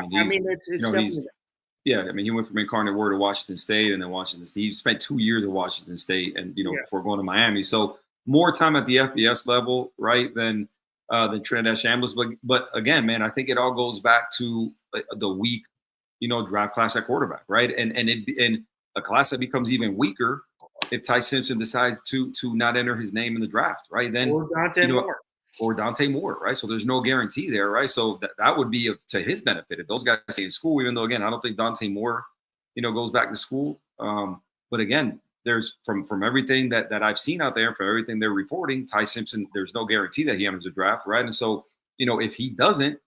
S2: I mean, he went from Incarnate Word to Washington State, and then Washington State. He spent 2 years at Washington State, and before going to Miami. So more time at the FBS level, right, than Trinidad Shambles. But again, man, I think it all goes back to the weak, draft class at quarterback, right? And a class that becomes even weaker if Ty Simpson decides to not enter his name in the draft, right? Then or Dante Moore, right? So there's no guarantee there, right? So that would be to his benefit if those guys stay in school. Even though, again, I don't think Dante Moore, goes back to school. But again, there's from everything that I've seen out there, from everything they're reporting, Ty Simpson, there's no guarantee that he enters the draft, right? And so, if he doesn't,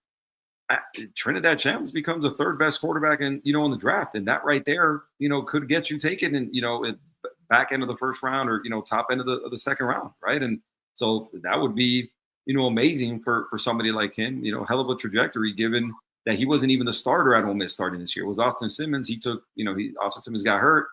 S2: Trinidad Shambles becomes the third best quarterback in the draft, and that right there, could get you taken in back end of the first round or top end of the second round, right? And so that would be amazing for somebody like him. Hell of a trajectory given that he wasn't even the starter at Ole Miss starting this year. It was Austin Simmons. He took Austin Simmons got hurt,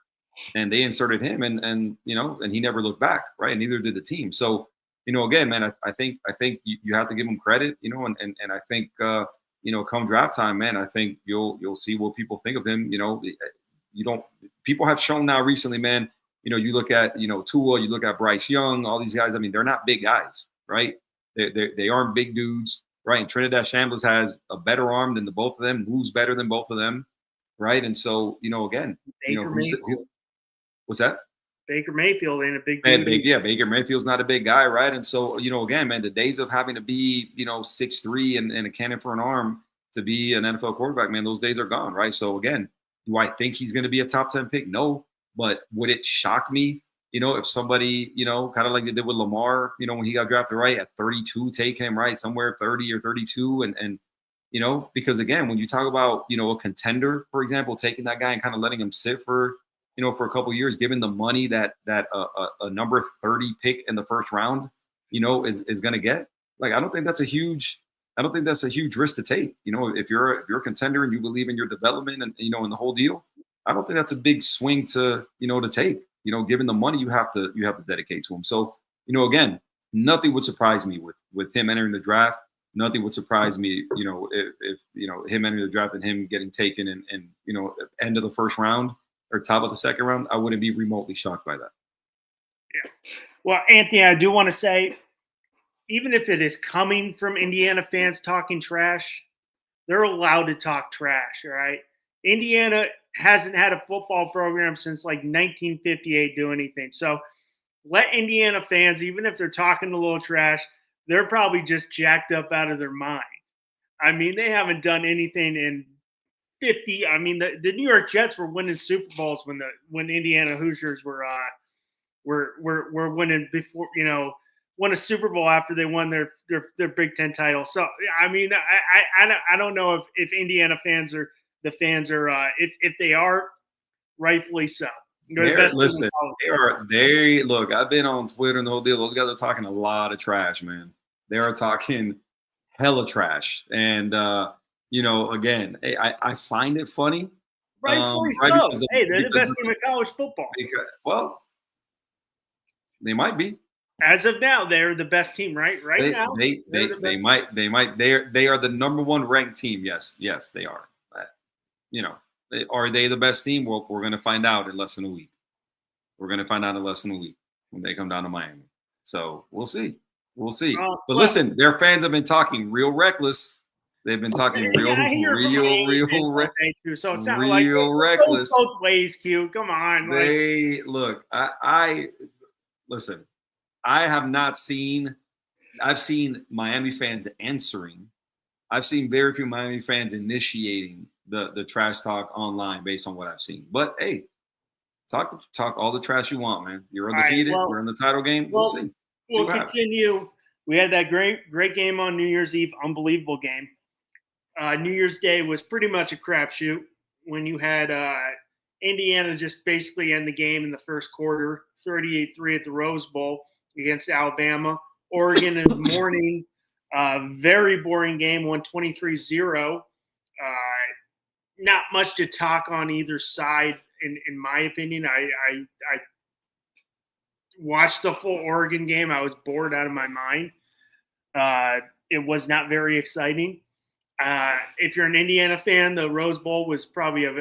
S2: and they inserted him, and he never looked back, right? And neither did the team. So again, man, I think you have to give him credit, and I think come draft time, man, I think you'll see what people think of him. People have shown now recently, man. You look at Tua, you look at Bryce Young, all these guys. I mean, they're not big guys, right? They aren't big dudes, right? And Trinidad Shambles has a better arm than the both of them, moves better than both of them, right? And so again, what's that?
S1: Baker Mayfield ain't a big dude.
S2: Baker Mayfield's not a big guy, right? And so again, man, the days of having to be 6'3" and a cannon for an arm to be an NFL quarterback, man, those days are gone, right? So again, do I think he's going to be a top 10 pick? No, but would it shock me? If somebody, kind of like they did with Lamar, when he got drafted, right, at 32, take him, right, somewhere 30 or 32. And because again, when you talk about, a contender, for example, taking that guy and kind of letting him sit for a couple of years, given the money that a number 30 pick in the first round, is going to get, like, I don't think that's a huge risk to take. If you're a contender and you believe in your development and, in the whole deal, I don't think that's a big swing to take. Given the money you have to dedicate to him. So, again, nothing would surprise me with him entering the draft. Nothing would surprise me, if him entering the draft and him getting taken in end of the first round or top of the second round. I wouldn't be remotely shocked by that.
S1: Yeah. Well, Anthony, I do want to say, even if it is coming from Indiana fans talking trash, they're allowed to talk trash, all right? Indiana hasn't had a football program since like 1958 do anything. So let Indiana fans, even if they're talking a little trash, they're probably just jacked up out of their mind. I mean, they haven't done anything in 50. I mean, the New York Jets were winning Super Bowls when Indiana Hoosiers were winning before, won a Super Bowl after they won their Big Ten title. So I mean, I don't know if Indiana fans are if they are, rightfully so. They're the best team in
S2: Listen,
S1: college.
S2: they look. I've been on Twitter and the whole deal. Those guys are talking a lot of trash, man. They are talking hella trash, and again, I find it funny.
S1: Rightfully
S2: Right,
S1: so. Hey, they're the best team in college football.
S2: Well, they might be.
S1: As of now, they're the best team. Right now,
S2: they might. They are the number one ranked team. Yes, they are. Are they the best team? Well, we're going to find out in less than a week. We're going to find out in less than a week when they come down to Miami. So we'll see. But listen, their fans have been talking real reckless. They've been talking real
S1: reckless. So it's not like
S2: reckless.
S1: Both ways, Q. Come on.
S2: Look. Listen. I have not seen. I've seen Miami fans answering. I've seen very few Miami fans initiating the trash talk online based on what I've seen. But hey, talk all the trash you want, man. You're undefeated. We're in the title game. We'll see.
S1: We'll continue. We had that great game on New Year's Eve. Unbelievable game. New Year's Day was pretty much a crapshoot when you had Indiana just basically end the game in the first quarter, 38-3 at the Rose Bowl against Alabama. Oregon in the morning, very boring game, won 23-0. Not much to talk on either side, in my opinion. I watched the full Oregon game. I was bored out of my mind. It was not very exciting. If you're an Indiana fan, the Rose Bowl was probably a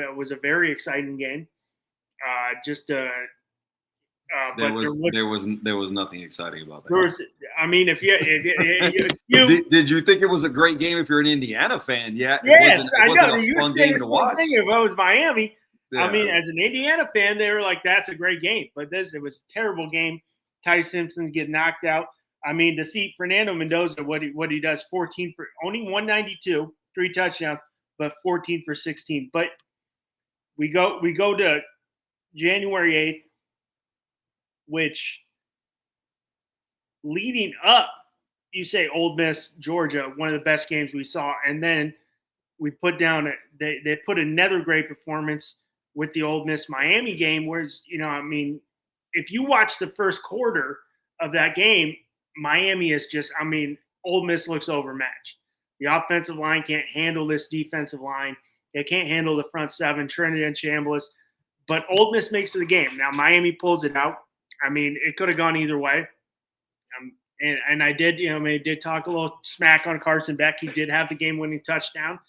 S1: very exciting game.
S2: There was nothing exciting about that. Did you think it was a great game if you're an Indiana fan? Yeah.
S1: Yes,
S2: it wasn't a fun game to watch.
S1: If I was Miami, yeah. I mean, as an Indiana fan, they were like, "That's a great game," but it was a terrible game. Ty Simpson get knocked out. I mean, to see Fernando Mendoza, what he does, 14 for only 192, 3 touchdowns, but 14 for 16. But we go to January 8th, which leading up, you say Ole Miss, Georgia, one of the best games we saw, and then we put down they put another great performance with the Ole Miss Miami game, whereas if you watch the first quarter of that game, Miami is just, Ole Miss looks overmatched. The offensive line can't handle this defensive line. They can't handle the front seven, Trinidad and Chambliss. But Ole Miss makes it the game. Now, Miami pulls it out. It could have gone either way. And I did, I did talk a little smack on Carson Beck. He did have the game-winning touchdown.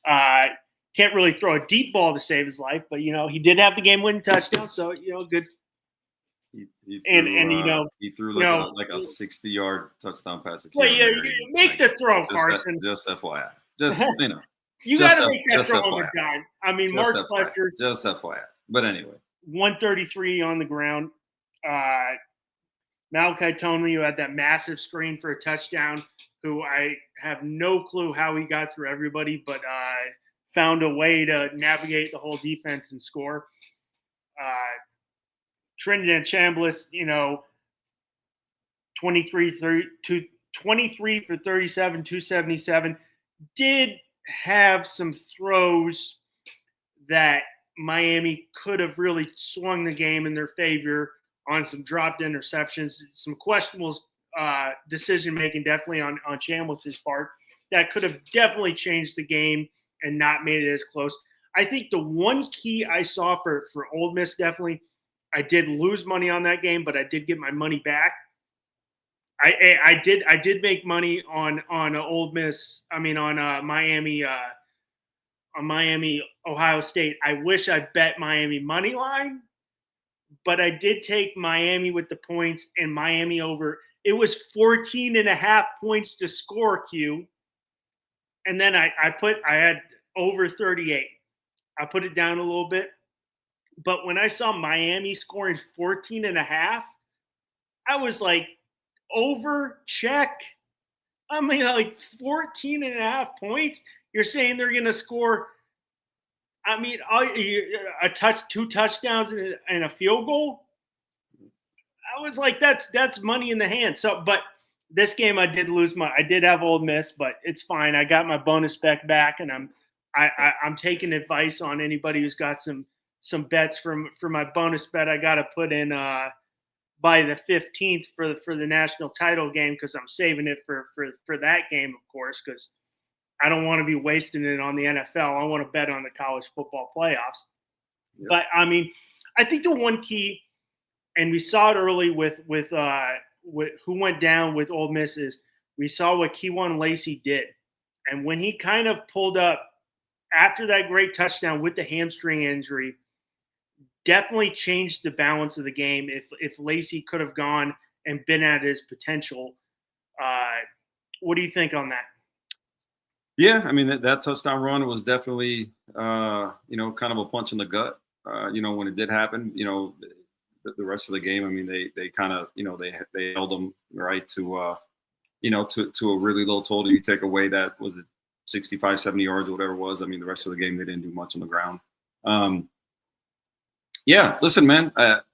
S1: Can't really throw a deep ball to save his life, but, he did have the game-winning touchdown. So, good.
S2: He threw like a 60-yard touchdown pass.
S1: Well, you make the throw, Carson.
S2: Just FYI. Just
S1: you got to make that throw on the dime. Mark Fletcher.
S2: Just FYI. But anyway,
S1: 133 on the ground. Malachi Tony, who had that massive screen for a touchdown, who I have no clue how he got through everybody, but found a way to navigate the whole defense and score. Trinidad and Chambliss, 23 for 37, 277, did have some throws that Miami could have really swung the game in their favor on some dropped interceptions, some questionable decision-making definitely on Chambliss's part that could have definitely changed the game and not made it as close. I think the one key I saw for Ole Miss, definitely, I did lose money on that game, but I did get my money back. I did make money on Ole Miss. On Miami. On Miami, Ohio State. I wish I bet Miami money line, but I did take Miami with the points and Miami over. It was 14.5 points to score, Q. And then I had over 38. I put it down a little bit. But when I saw Miami scoring 14.5, I was like, over, check. 14.5 points. You're saying they're going to score I mean, two touchdowns and a field goal. I was like, that's money in the hand. So, but this game I did lose I did have Ole Miss, but it's fine. I got my bonus bet back, and I'm taking advice on anybody who's got some bets for my bonus bet. I got to put in by the 15th for the national title game, because I'm saving it for that game, of course, because I don't want to be wasting it on the NFL. I want to bet on the college football playoffs. Yep. But I mean, I think the one key, and we saw it early with who went down with Ole Miss, is we saw what Keywan Lacey did. And when he kind of pulled up after that great touchdown with the hamstring injury, definitely changed the balance of the game. If Lacey could have gone and been at his potential, what do you think on that?
S2: Yeah, I mean, that touchdown run was definitely, kind of a punch in the gut. When it did happen, the rest of the game, I mean, they kind of, they held them right to, to a really low total. You take away that, was it 65, 70 yards or whatever it was. I mean, the rest of the game, they didn't do much on the ground. Yeah, listen, man, that's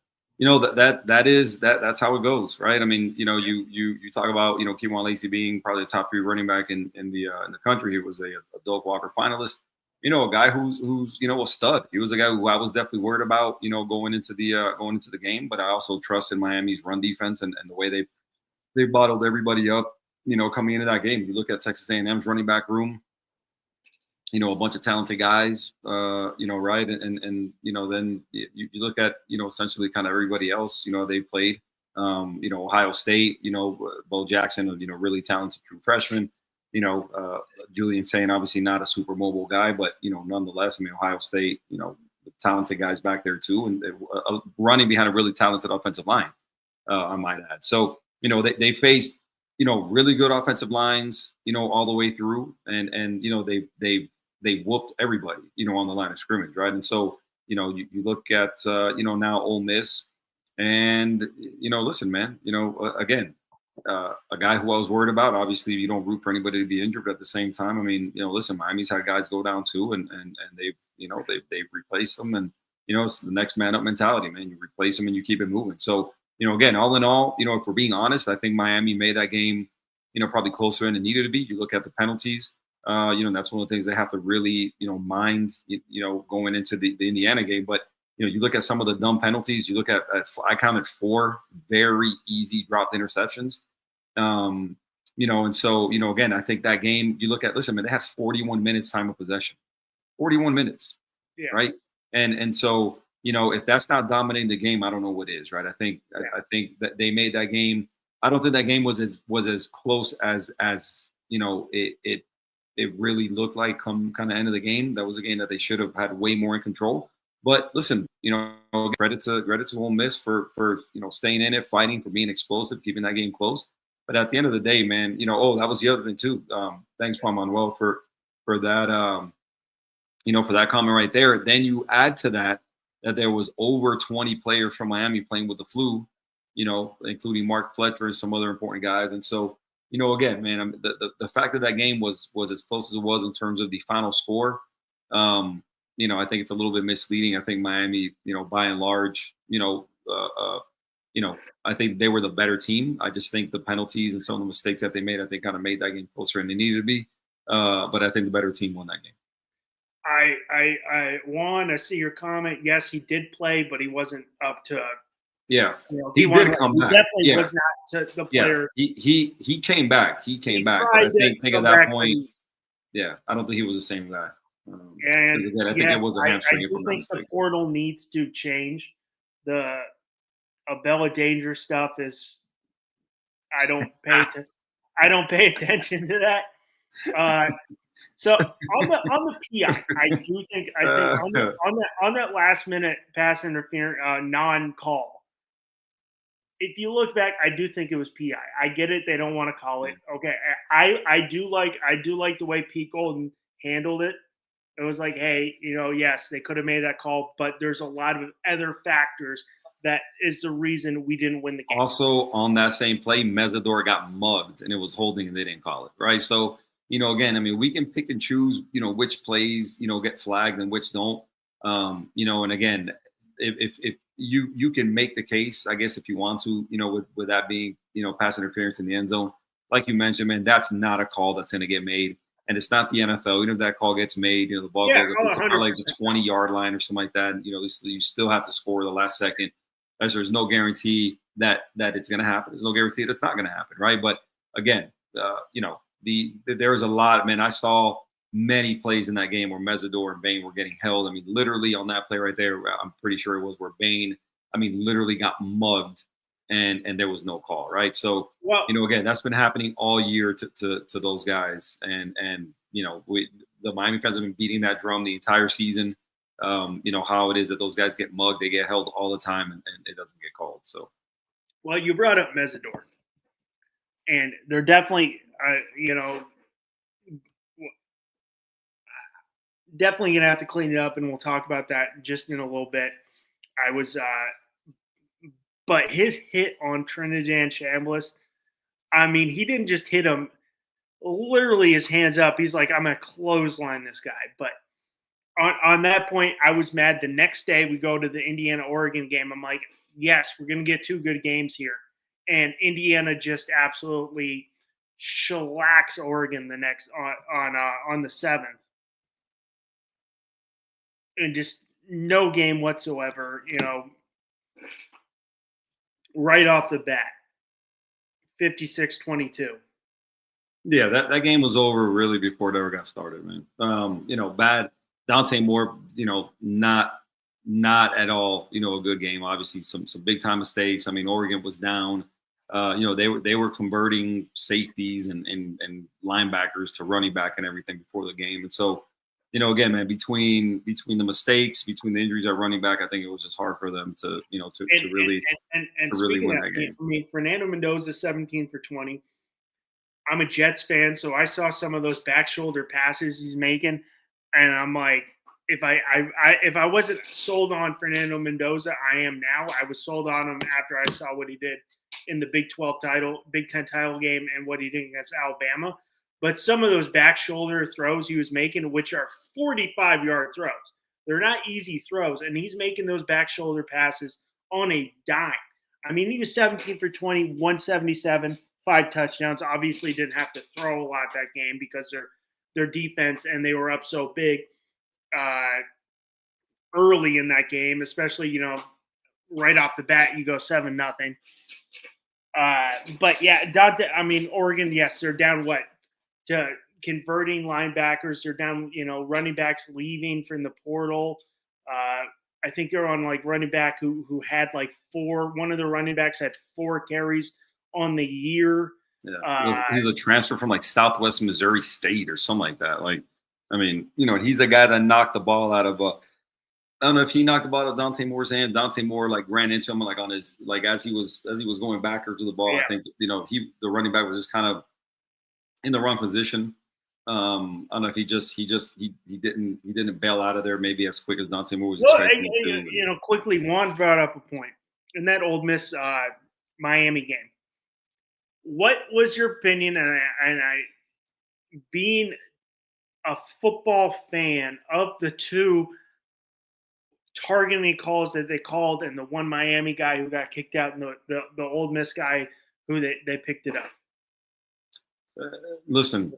S2: how it goes, right? I mean, you talk about, Keywan Lacey being probably the top 3 running back in the country. He was a Doak Walker finalist. A guy who's a stud. He was a guy who I was definitely worried about, going into the game. But I also trust in Miami's run defense and the way they bottled everybody up, coming into that game. You look at Texas A&M's running back room, a bunch of talented guys, right? And then you look at, essentially kind of everybody else, they played, Ohio State, Bo Jackson, really talented true freshman, Julian Saint, obviously not a super mobile guy, but, nonetheless, I mean, Ohio State, talented guys back there too, and running behind a really talented offensive line, I might add. So, they faced, really good offensive lines, all the way through, and they whooped everybody, on the line of scrimmage, right? And so, you look at, now Ole Miss, and, listen, man, again, a guy who I was worried about. Obviously, you don't root for anybody to be injured, but at the same time, I mean, listen, Miami's had guys go down too, and they've replaced them, and it's the next man up mentality, man. You replace them and you keep it moving. So, again, all in all, if we're being honest, I think Miami made that game, probably closer than it needed to be. You look at the penalties. That's one of the things they have to really, mind, going into the Indiana game. But, you look at some of the dumb penalties. You look at I counted 4 very easy dropped interceptions. And so, again, I think that game, you look at, listen, man, they have 41 minutes time of possession, 41 minutes, yeah. Right? And so, if that's not dominating the game, I don't know what is, right? I think that they made that game. I don't think that game was as close as it really looked like come kind of end of the game. That was a game that they should have had way more in control. But listen, credit to Ole Miss for staying in it, fighting, for being explosive, keeping that game close. But at the end of the day, man, that was the other thing too. Thanks, Juan Manuel, for that for that comment right there. Then you add to that there was over 20 players from Miami playing with the flu, including Mark Fletcher and some other important guys. And so, again, man, the fact that game was as close as it was in terms of the final score, I think it's a little bit misleading. I think Miami, by and large, I think they were the better team. I just think the penalties and some of the mistakes that they made, I think kind of made that game closer than they needed to be. But I think the better team won that game.
S1: Juan, I see your comment. Yes, he did play, but he wasn't up to.
S2: Yeah, he did come back.
S1: Definitely was not to the player.
S2: Yeah, he came back. He came back. But I think at that point, I don't think he was the same guy.
S1: And
S2: again, I think it was a hamstring.
S1: I do think the portal needs to change. The Abella Danger stuff is. I don't pay attention to that. So on the PI, I think on that last minute pass interference non-call. If you look back, I do think it was PI. I get it; they don't want to call it. Okay, I do like the way Pete Golden handled it. It was like, hey, yes, they could have made that call, but there's a lot of other factors that is the reason we didn't win the game.
S2: Also, on that same play, Mesidor got mugged, and it was holding, and they didn't call it, right? So, again, I mean, we can pick and choose, which plays, get flagged and which don't. And again, if you can make the case, I guess, if you want to, with that being, pass interference in the end zone, like you mentioned, man, that's not a call that's going to get made. And it's not the NFL. Even if that call gets made, the ball
S1: Yeah,
S2: goes up to like the
S1: 100%.
S2: 20-yard line or something like that. You still have to score the last second, as there's no guarantee that it's going to happen. There's no guarantee that it's not going to happen, right? But again, there was a lot. Man, I saw many plays in that game where Mesidor and Bain were getting held. I mean, literally on that play right there, I'm pretty sure it was where Bain, literally got mugged, and there was no call, right? So,
S1: Well,
S2: again, that's been happening all year to those guys, and the Miami fans have been beating that drum the entire season. How it is that those guys get mugged, they get held all the time, and it doesn't get called. So,
S1: well, you brought up Mesidor, and they're definitely, definitely gonna have to clean it up, and we'll talk about that just in a little bit. But his hit on Trinidad Chambliss, he didn't just hit him literally his hands up. He's like, I'm gonna clothesline this guy. But on that point, I was mad. The next day, we go to the Indiana-Oregon game. I'm like, yes, we're gonna get two good games here, and Indiana just absolutely shellacks Oregon the next on the 7th, and just no game whatsoever. Right off the bat, 56-22.
S2: yeah, that game was over really before it ever got started, man. Bad Dante Moore, not at all, a good game. Obviously, some big time mistakes. Oregon was down. They were converting safeties and linebackers to running back and everything before the game. And so, again, man, between the mistakes, between the injuries at running back, I think it was just hard for them to really win that game.
S1: Fernando Mendoza, 17 for 20. I'm a Jets fan, so I saw some of those back shoulder passes he's making, and I'm like, if I wasn't sold on Fernando Mendoza, I am now. I was sold on him after I saw what he did in the Big 10 title game and what he did against Alabama. But some of those back shoulder throws he was making, which are 45-yard throws, they're not easy throws, and he's making those back shoulder passes on a dime. He was 17 for 20, 177, 5 touchdowns. Obviously didn't have to throw a lot that game because their defense, and they were up so big early in that game, especially, right off the bat, you go 7-0. But yeah, Oregon, yes, they're down to converting linebackers. They're down, running backs leaving from the portal. I think they're on like running back who had like 4. One of the running backs had 4 carries on the year.
S2: Yeah, he's a transfer from like Southwest Missouri State or something like that. He's a guy that knocked the ball out of I don't know if he knocked the ball out of Dante Moore's hand. Dante Moore ran into him on his as he was going backwards to the ball. Yeah. I think the running back was just kind of in the wrong position. I don't know if he didn't bail out of there maybe as quick as Dante Moore was expecting.
S1: Quickly, Juan brought up a point in that Ole Miss Miami game. What was your opinion? And I being a football fan of the two targeting calls that they called, and the one Miami guy who got kicked out, and the Ole Miss guy who they picked it up.
S2: Listen,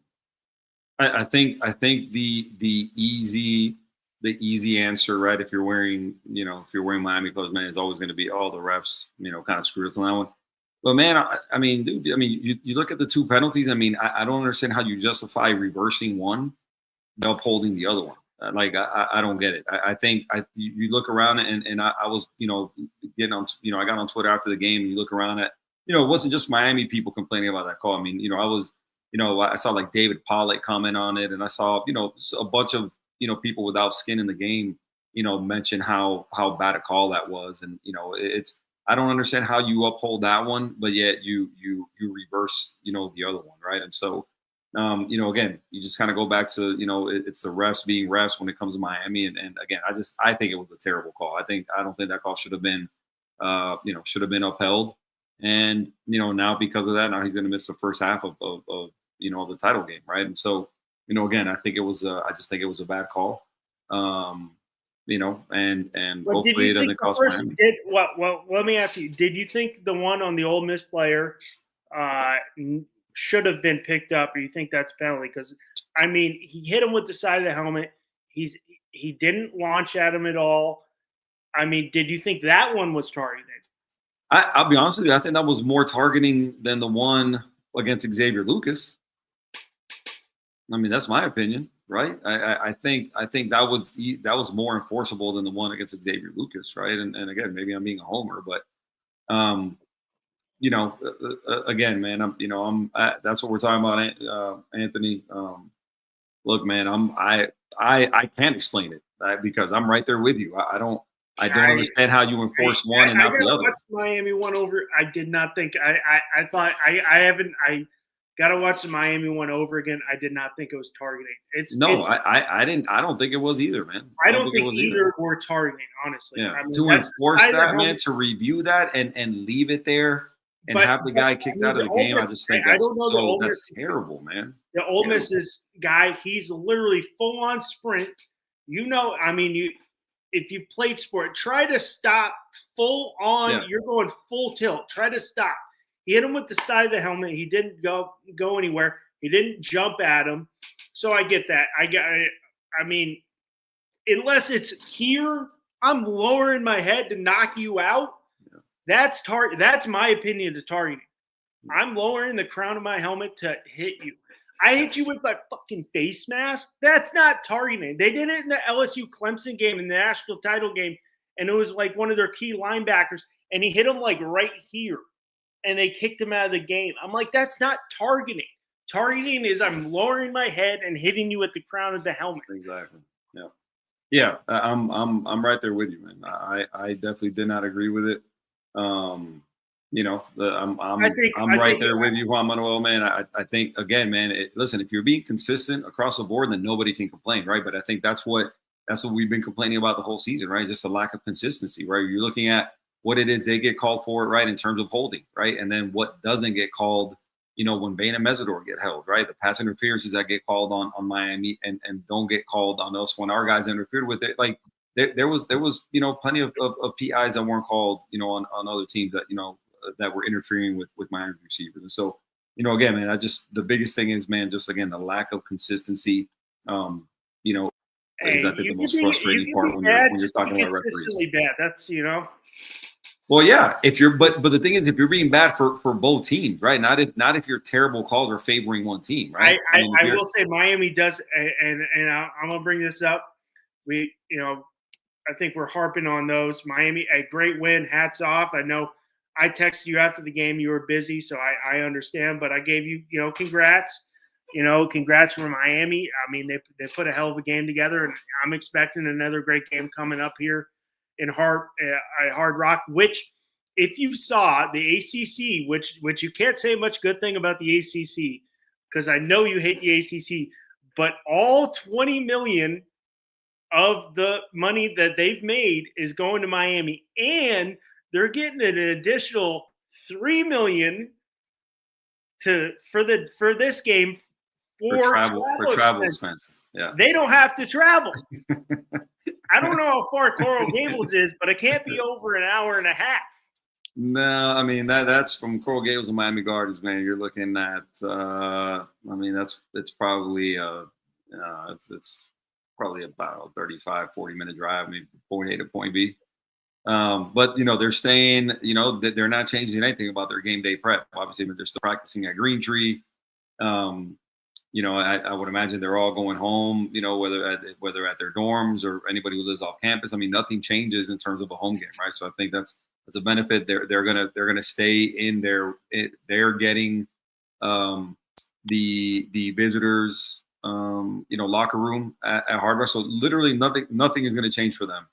S2: I think the easy answer, right? If you're wearing Miami clothes, man, is always going to be, the refs, kind of screwed us on that one. But man, dude, you look at the 2 penalties. I don't understand how you justify reversing one and upholding the other one. I don't get it. I think you look around and I was, getting on, I got on Twitter after the game, and you look around at, it wasn't just Miami people complaining about that call. I was, I saw like David Pollack comment on it, and I saw, a bunch of, people without skin in the game, mention how bad a call that was. And, I don't understand how you uphold that one, but yet you reverse, the other one. Right. And so, again, you just kind of go back to, it's the refs being refs when it comes to Miami. And again, I think it was a terrible call. I don't think that call should have been upheld. And, now because of that, now he's going to miss the first half of the title game, right? And so, again, I think it was I just think it was a bad call. And
S1: Well, did
S2: hopefully
S1: you
S2: it
S1: think
S2: doesn't
S1: the
S2: cost
S1: first
S2: Miami.
S1: did well? Let me ask you: did you think the one on the Ole Miss player should have been picked up, or you think that's penalty? Because I mean, he hit him with the side of the helmet. He didn't launch at him at all. I mean, did you think that one was targeted?
S2: I'll be honest with you. I think that was more targeting than the one against Xavier Lucas. I mean, that's my opinion, right? I think that was more enforceable than the one against Xavier Lucas, right? And again, maybe I'm being a homer, but again, man, that's what we're talking about, Anthony. Look, man, I can't explain it because I'm right there with you. I don't understand how you enforce one and not the other.
S1: I watched Miami one over. I did not think I thought I gotta watch the Miami one over again. I did not think it was targeting.
S2: I didn't. I don't think it was either, man.
S1: I don't think either were targeting, honestly.
S2: Yeah.
S1: I mean,
S2: to enforce that, man, to review that and leave it there and have the guy kicked out of the game, I just think that's terrible, man.
S1: The Ole Miss's guy, he's literally full on sprint. I mean, if you played sport, try to stop full on. Yeah. You're going full tilt. Try to stop. He hit him with the side of the helmet. He didn't go anywhere. He didn't jump at him. So I get that. I mean, unless it's here, I'm lowering my head to knock you out. Yeah. That's my opinion to targeting. I'm lowering the crown of my helmet to hit you. I hit you with my fucking face mask. That's not targeting. They did it in the LSU Clemson game, in the national title game, and it was like one of their key linebackers, and he hit him like right here, and they kicked him out of the game. I'm like, that's not targeting. Targeting is I'm lowering my head and hitting you at the crown of the helmet.
S2: Exactly. Yeah. Yeah. I'm right there with you, man. I definitely did not agree with it. I'm right there with you, Juan Manuel, man. I think, again, man, listen, if you're being consistent across the board, then nobody can complain, right? But I think that's what we've been complaining about the whole season, right? Just a lack of consistency, right? You're looking at what it is they get called for, right, in terms of holding, right? And then what doesn't get called, when Bain and Mesidor get held, right? The pass interferences that get called on Miami and don't get called on us when our guys interfered with it. Like there was plenty of PIs that weren't called, on other teams that, that were interfering with Miami receivers. And so, again, man, the biggest thing is, man, just again, the lack of consistency, is I think the most frustrating part when you're talking about referees.
S1: Consistently bad. That's,
S2: Well, yeah, but the thing is, if you're being bad for both teams, right? Not if you're terrible calls or favoring one team, right?
S1: I will say Miami does, and I'm gonna bring this up. I think we're harping on those. Miami, a great win. Hats off. I know I texted you after the game. You were busy, so I understand. But I gave you, congrats. Congrats for Miami. I mean, they put a hell of a game together, and I'm expecting another great game coming up here in Hard Rock. Which, if you saw the ACC, which you can't say much good thing about the ACC, because I know you hate the ACC, but all $20 million of the money that they've made is going to Miami, and they're getting an additional $3 million for this game for travel expenses. Yeah, they don't have to travel. I don't know how far Coral Gables is, but it can't be over an hour and a half.
S2: No, I mean that's from Coral Gables to Miami Gardens, man. You're looking at, it's probably it's probably about a 35, 40-minute drive, maybe point A to point B. But they're staying. They're not changing anything about their game day prep. Obviously, but they're still practicing at Green Tree. I would imagine they're all going home, whether at their dorms or anybody who lives off campus. I mean, nothing changes in terms of a home game, right? So I think that's a benefit. They're gonna stay in there. They're getting the visitors locker room at Hard Rock. So literally nothing is gonna change for them.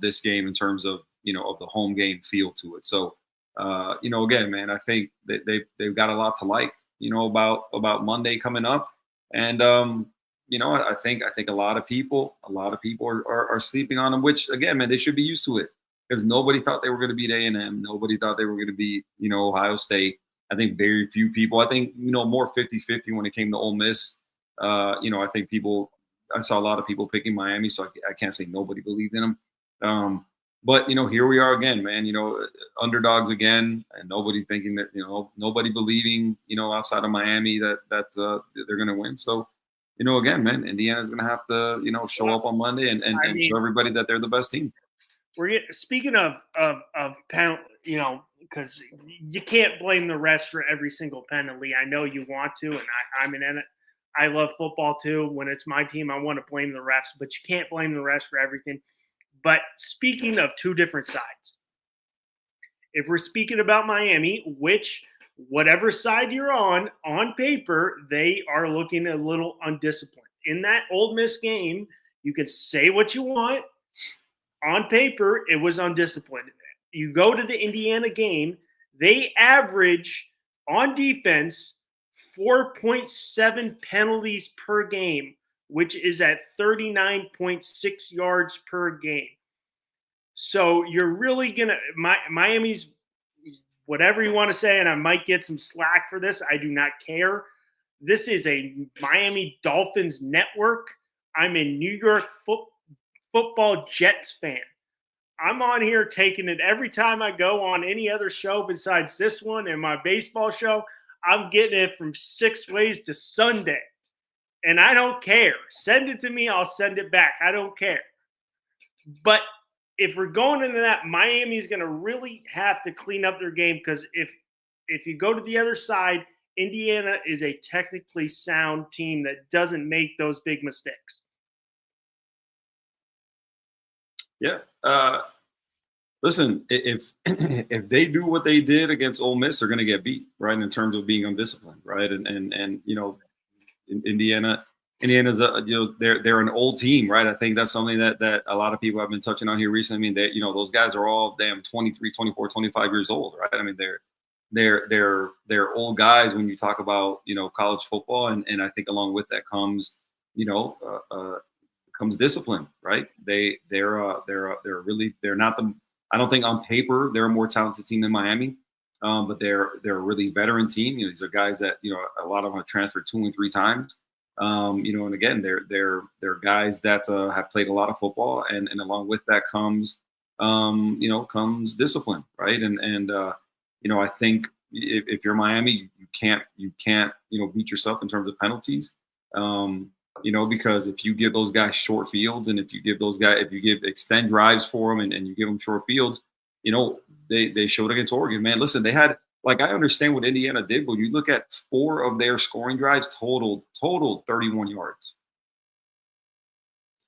S2: This game in terms of of the home game feel to it. So again, man, I think that they've got a lot to like. About Monday coming up, and I think a lot of people are sleeping on them. Which again, man, they should be used to it because nobody thought they were going to beat A&M. Nobody thought they were going to beat Ohio State. I think very few people. I think more 50-50 when it came to Ole Miss. I think I saw a lot of people picking Miami, so I can't say nobody believed in them. But here we are again, man. Underdogs again, and nobody thinking that nobody believing outside of Miami that they're going to win. So again, man, Indiana's going to have to show up on Monday and show everybody that they're the best team.
S1: Speaking of penalty, because you can't blame the refs for every single penalty. I know you want to, and I'm in it. I love football too. When it's my team, I want to blame the refs, but you can't blame the refs for everything. But speaking of two different sides, if we're speaking about Miami, whatever side you're on paper, they are looking a little undisciplined. In that Ole Miss game, you can say what you want. On paper, it was undisciplined. You go to the Indiana game, they average on defense 4.7 penalties per game, which is at 39.6 yards per game. So you're really going to – Miami's – whatever you want to say, and I might get some slack for this. I do not care. This is a Miami Dolphins network. I'm a New York football Jets fan. I'm on here taking it every time I go on any other show besides this one and my baseball show. I'm getting it from 6 ways to Sunday. And I don't care. Send it to me. I'll send it back. I don't care. But if we're going into that, Miami's going to really have to clean up their game, because if you go to the other side, Indiana is a technically sound team that doesn't make those big mistakes.
S2: Yeah. Listen, if they do what they did against Ole Miss, they're going to get beat, right? In terms of being undisciplined, right? And Indiana's they're an old team, right? I think that's something that a lot of people have been touching on here recently. I mean, those guys are all damn 23, 24, 25 years old, right? I mean, they're old guys when you talk about college football, and I think along with that comes comes discipline, right? They're not the. I don't think on paper they're a more talented team than Miami, but they're a really veteran team. These are guys that a lot of them have transferred 2 and 3 times. And again, they're guys that have played a lot of football, and along with that comes comes discipline, right? And I think if you're Miami, you can't beat yourself in terms of penalties. Because if you give those guys short fields, and if you extend drives for them, and you give them short fields, they showed against Oregon, man. Listen, they had, I understand what Indiana did, but you look at 4 of their scoring drives totaled 31 yards.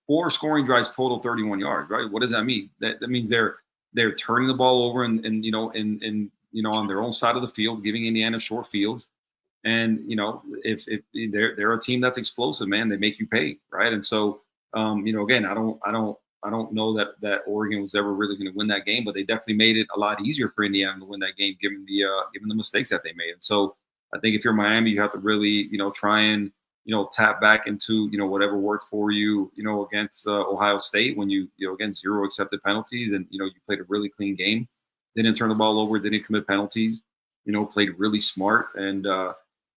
S2: 4 scoring drives totaled 31 yards, right? What does that mean? That means they're turning the ball over and on their own side of the field, giving Indiana short fields. And if they're a team that's explosive, man, they make you pay, right? And so again, I don't know that Oregon was ever really going to win that game, but they definitely made it a lot easier for Indiana to win that game, given the mistakes that they made. And so I think if you're Miami, you have to really try and tap back into whatever worked for you against Ohio State, when you again 0 accepted penalties, and you played a really clean game, didn't turn the ball over, didn't commit penalties, played really smart, and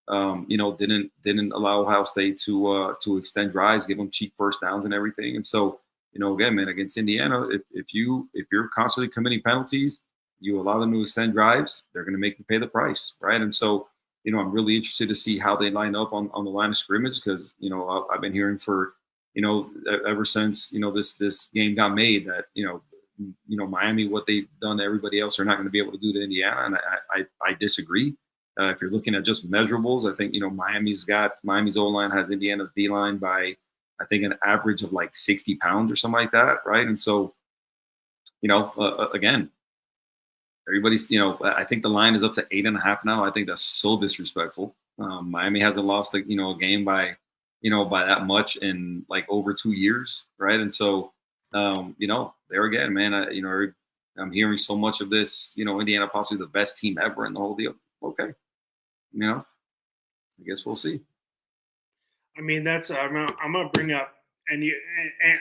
S2: didn't allow Ohio State to extend drives, give them cheap first downs and everything. And so again, man, against Indiana, if you're constantly committing penalties, you allow them to extend drives, they're going to make you pay the price, right? And so I'm really interested to see how they line up on the line of scrimmage, because I've been hearing for ever since this game got made that Miami, what they've done to everybody else, are not going to be able to do to Indiana, and I disagree. If you're looking at just measurables, I think Miami's O-line has Indiana's D-line by, I think, an average of 60 pounds or something like that, right? And so again, everybody's I think the line is up to 8.5 now. I think that's so disrespectful. Miami hasn't lost a game by by that much in over 2 years, right? And so there again, man, I'm hearing so much of this, Indiana possibly the best team ever in the whole deal. Okay. I guess we'll see.
S1: I mean, that's I'm gonna bring up, and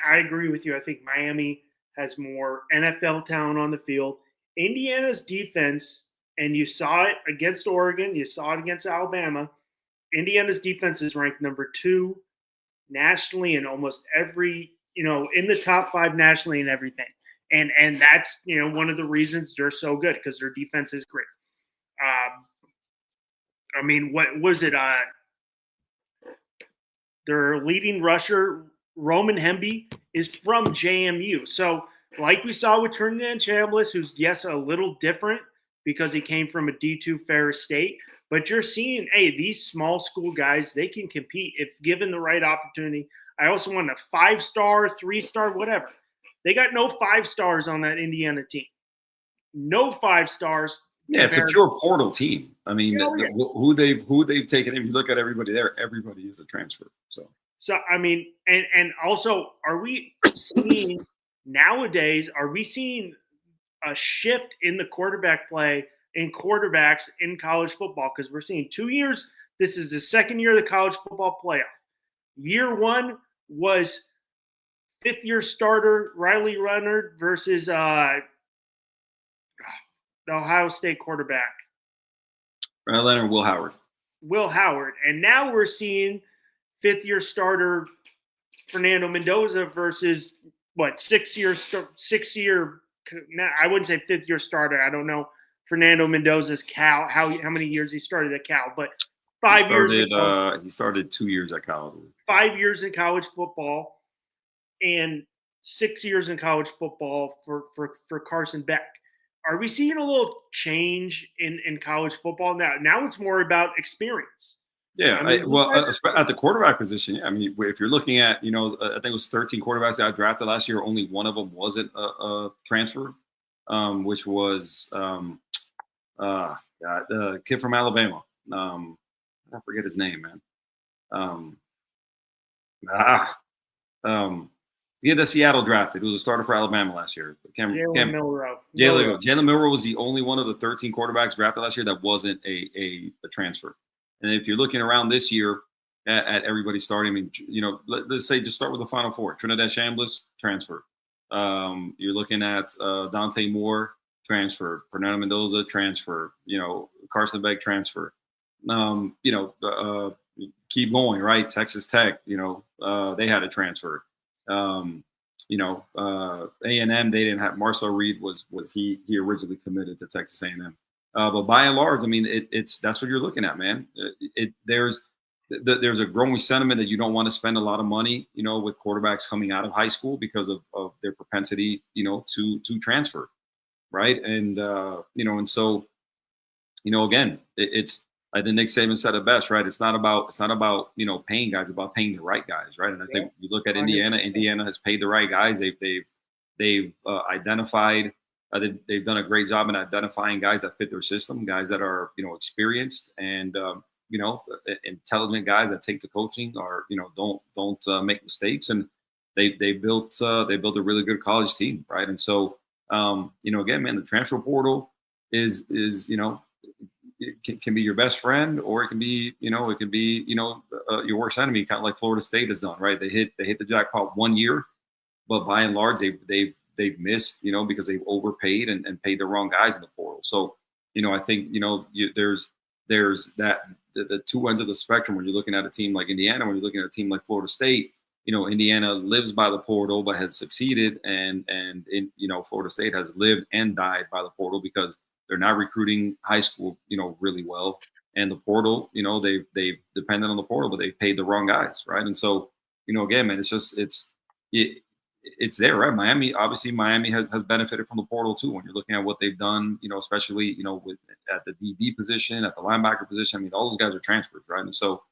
S1: I agree with you. I think Miami has more NFL talent on the field. Indiana's defense And you saw it against Oregon. You saw it against Alabama. Indiana's defense is ranked number 2 nationally in almost every, in the top 5 nationally in everything. And that's, one of the reasons they're so good, because their defense is great. I mean, what was it? Their leading rusher, Roman Hemby, is from JMU. So, like we saw with Trinidad Chambliss, who's, yes, a little different because he came from a D2 Ferris State, but you're seeing, hey, these small school guys, they can compete if given the right opportunity. I also want a 5-star, 3-star, whatever. They got no 5 stars on that Indiana team. No 5 stars.
S2: Yeah, it's a pure portal team. I mean,
S1: yeah.
S2: who they've taken. If you look at everybody there, everybody is a transfer. So
S1: I mean, and also, are we seeing nowadays? Are we seeing a shift in the quarterback play in quarterbacks in college football? Because we're seeing 2 years. This is the second year of the college football playoff. Year 1 was 5th-year starter Riley Leonard versus the Ohio State quarterback.
S2: Riley Leonard, Will Howard.
S1: Will Howard. And now we're seeing 5th-year starter Fernando Mendoza versus, what, 6-year I wouldn't say 5th-year starter. I don't know Fernando Mendoza's Cal, how many years he started at Cal, but 5 years.
S2: He started 2 years at college.
S1: 5 years in college football and 6 years in college football for Carson Beck. Are we seeing a little change in college football now? Now it's more about experience.
S2: Yeah, at the quarterback position, yeah. I mean, if you're looking at, I think it was 13 quarterbacks that I drafted last year. Only one of them wasn't a transfer, which was the kid from Alabama. I forget his name, man. Yeah, the Seattle drafted. It was a starter for Alabama last year.
S1: Jalen Milroe.
S2: Jalen Milroe was the only one of the 13 quarterbacks drafted last year that wasn't a transfer. And if you're looking around this year at everybody starting, I mean, let's say just start with the Final Four. Trinidad Chambliss, transfer. You're looking at Dante Moore, transfer. Fernando Mendoza, transfer. Carson Beck, transfer. Keep going, right? Texas Tech, they had a transfer. A&M, they didn't have. Marcel Reed was he originally committed to Texas A&M. But by and large, I mean, that's what you're looking at, man. There's a growing sentiment that you don't want to spend a lot of money, with quarterbacks coming out of high school because of their propensity, to transfer, right? And and so, again, it's. I think Nick Saban said it best, right? It's not about paying guys, it's about paying the right guys, right? And I think you look at Indiana. Indiana has paid the right guys. They've identified. They've done a great job in identifying guys that fit their system, guys that are experienced and intelligent guys that take to coaching or don't make mistakes, and they built a really good college team, right? And so again, man, the transfer portal is it can be your best friend, or it can be your worst enemy, kind of like Florida State has done, right? They hit the jackpot 1 year, but by and large they've missed, because they've overpaid and paid the wrong guys in the portal. So I think there's that the two ends of the spectrum when you're looking at a team like Indiana, when you're looking at a team like Florida State. Indiana lives by the portal but has succeeded, and Florida State has lived and died by the portal because they're not recruiting high school, really well. And the portal, they've depended on the portal, but they paid the wrong guys, right? And so, again, man, it's there, right? Miami has benefited from the portal too. When you're looking at what they've done, especially with at the DB position, at the linebacker position. I mean, all those guys are transferred, right? And so,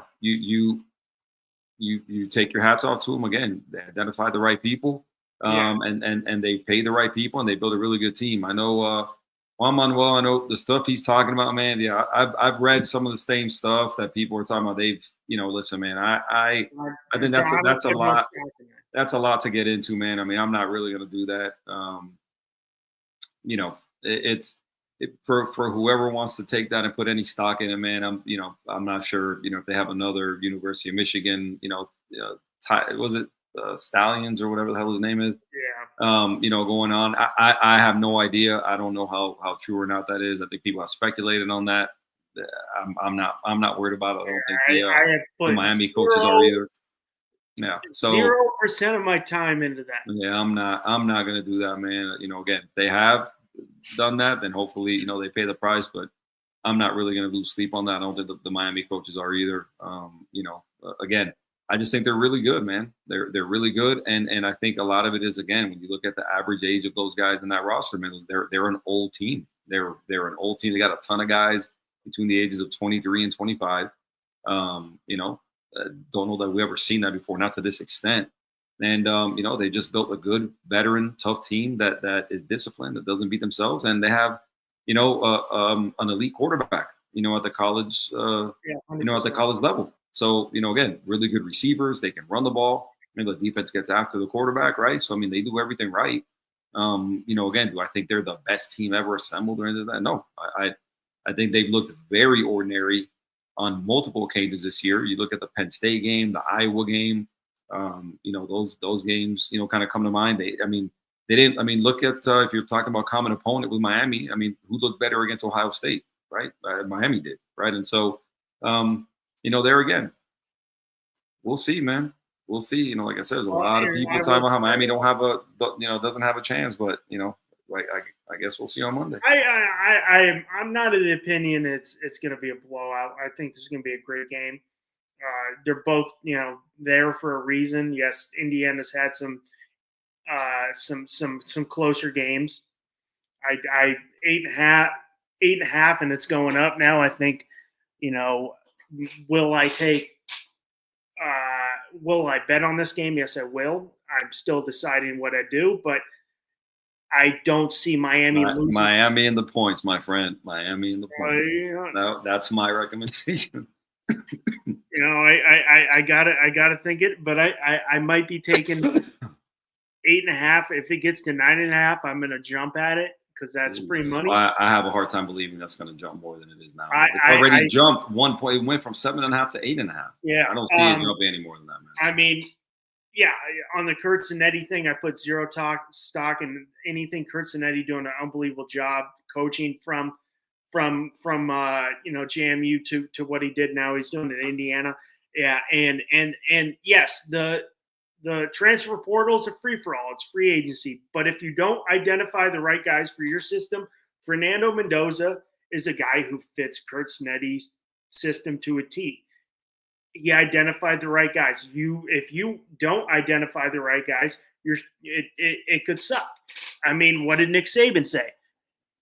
S2: you take your hats off to them. Again, they identified the right people. And they pay the right people, and they build a really good team. I know Juan Manuel. I know the stuff he's talking about, man. Yeah, I've read some of the same stuff that people are talking about. They've, listen, man. I think that's a lot. That's a lot to get into, man. I mean, I'm not really going to do that. For whoever wants to take that and put any stock in it, man. I'm not sure. If they have another University of Michigan, was it Stallions or whatever the hell his name is? Going on. I have no idea. I don't know how true or not that is. I think people have speculated on that. I'm not worried about it. I don't think
S1: I have
S2: the
S1: put
S2: Miami coaches are either. Yeah. So
S1: 0% of my time into that.
S2: yeah, I'm not gonna do that, man. Again, if they have done that, then hopefully, they pay the price, but I'm not really gonna lose sleep on that. I don't think the Miami coaches are either. Again, I just think they're really good, man. They're really good, and I think a lot of it is, again, when you look at the average age of those guys in that roster, man, they're an old team. They're an old team. They got a ton of guys between the ages of 23 and 25. Don't know that we ever seen that before, not to this extent. And they just built a good veteran, tough team that is disciplined, that doesn't beat themselves, and they have, an elite quarterback, at the college, at the college level. So, again, really good receivers. They can run the ball. The defense gets after the quarterback, right? So, they do everything right. Again, do I think they're the best team ever assembled or anything like that? No, I think they've looked very ordinary on multiple occasions this year. You look at the Penn State game, the Iowa game, those games, kind of come to mind. They didn't. Look at if you're talking about common opponent with Miami. Who looked better against Ohio State, right? Miami did, right? And so, there again, we'll see, man. We'll see. Like I said, there's a lot of people talking about how Miami doesn't have a chance, but I guess we'll see on Monday.
S1: I'm not of the opinion it's going to be a blowout. I think this is going to be a great game. They're both, there for a reason. Yes, Indiana's had some closer games. I 8.5, and it's going up now. I think, will I bet on this game? Yes, I will. I'm still deciding what I do, but I don't see Miami losing.
S2: Miami in the points, my friend. Miami in the points. No, that's my recommendation.
S1: I gotta think it, but I might be taking 8.5. If it gets to 9.5, I'm gonna jump at it because that's free money.
S2: I have a hard time believing that's gonna jump more than it is now. It's already jumped 1 point. It went from 7.5 to 8.5.
S1: Yeah,
S2: I don't see it jumping any more than that, man.
S1: Yeah, on the Kurt Zanetti thing, I put zero stock in anything. Kurt Zanetti doing an unbelievable job coaching from JMU to what he did now. He's doing it in Indiana. Yeah, and yes, the transfer portal is a free for all. It's free agency. But if you don't identify the right guys for your system, Fernando Mendoza is a guy who fits Kurt Zanetti's system to a T. He identified the right guys. If you don't identify the right guys, it could suck. What did Nick Saban say?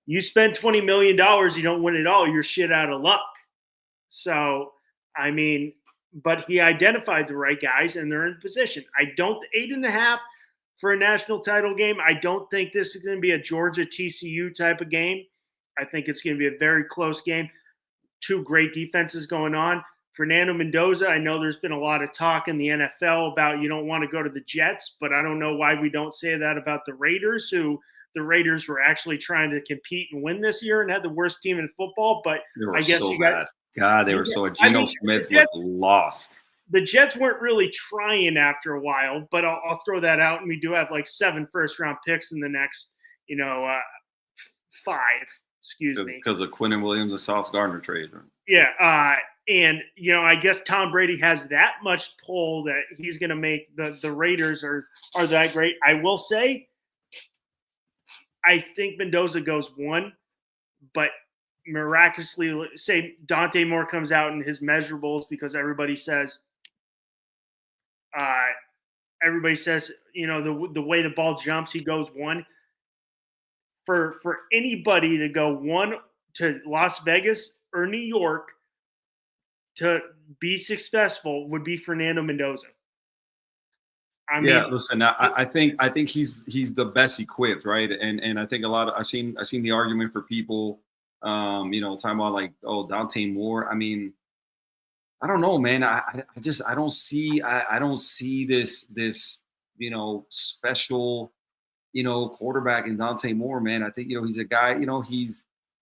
S1: You spend $20 million, you don't win it all, you're shit out of luck. So, but he identified the right guys, and they're in position. 8.5 for a national title game. I don't think this is going to be a Georgia TCU type of game. I think it's going to be a very close game. Two great defenses going on. Fernando Mendoza, I know there's been a lot of talk in the NFL about you don't want to go to the Jets, but I don't know why we don't say that about the Raiders, who the Raiders were actually trying to compete and win this year and had the worst team in football. But I guess
S2: so bad. God, they were so – Geno Smith looked lost.
S1: The Jets weren't really trying after a while, but I'll throw that out. And we do have 7 first-round picks in the next, 5, excuse me.
S2: Because of Quinnen Williams and Sauce Gardner trade. Right?
S1: Yeah, and, I guess Tom Brady has that much pull that he's going to make the Raiders are that great. I will say, I think Mendoza goes 1, but miraculously, say Dante Moore comes out in his measurables because everybody says, the way the ball jumps, he goes 1. For anybody to go 1 to Las Vegas or New York to be successful would be Fernando Mendoza.
S2: Listen, I think he's the best equipped, right? And I think I've seen the argument for people, talking about Dante Moore. I don't know, man. I don't see this special, quarterback in Dante Moore, man. I think he's a guy.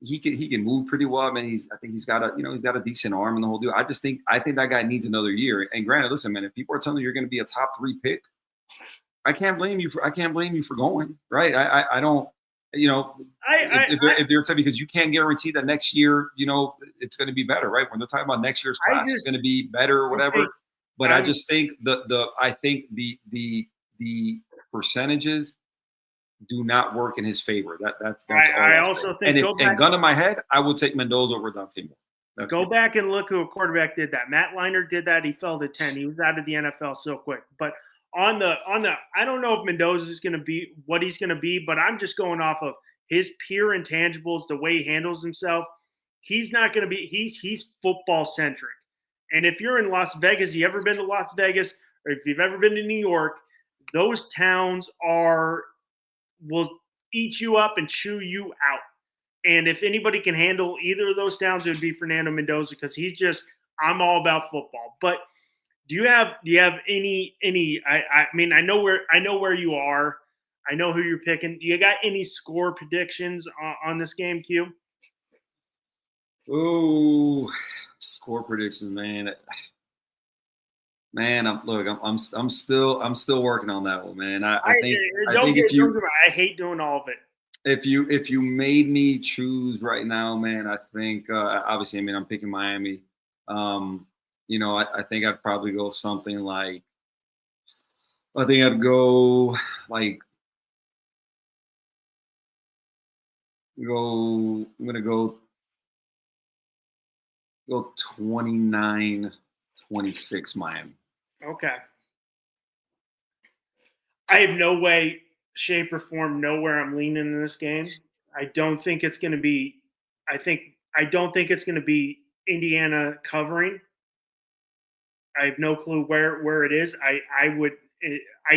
S2: He can move pretty well. I think he's got a decent arm and the whole deal. I think that guy needs another year. And granted, listen, man, if people are telling you you're going to be a top 3 pick, I can't blame you for going, right? I don't, you know, if they're saying, because you can't guarantee that next year, it's going to be better, right? When they're talking about next year's class is going to be better or whatever. But I just think the percentages do not work in his favor. That's all.
S1: I also think,
S2: and gun in my head, I would take Mendoza over Dante Moore.
S1: Go back and look who a quarterback did that. Matt Leinart did that. He fell to 10. He was out of the NFL so quick. But on the, I don't know if Mendoza is going to be what he's going to be, but I'm just going off of his pure intangibles, the way he handles himself. He's not going to be. He's football centric. And if you're in Las Vegas, you ever been to Las Vegas, or if you've ever been to New York, those towns will eat you up and chew you out. And if anybody can handle either of those towns, it would be Fernando Mendoza, because I'm all about football. But do you have any I mean, I know where you are. I know who you're picking. Do you got any score predictions on this game, Q?
S2: Oh, score predictions, man. Man, I'm still working on that one, man. I hate doing all of it. If you made me choose right now, man, I think obviously, I mean, I'm picking Miami. I think I'd probably go something like, I think I'd go like I'm gonna go 29-26 Miami.
S1: Okay. I have no way, shape, or form know where I'm leaning in this game. I don't think it's going to be. I don't think it's going to be Indiana covering. I have no clue where it is. I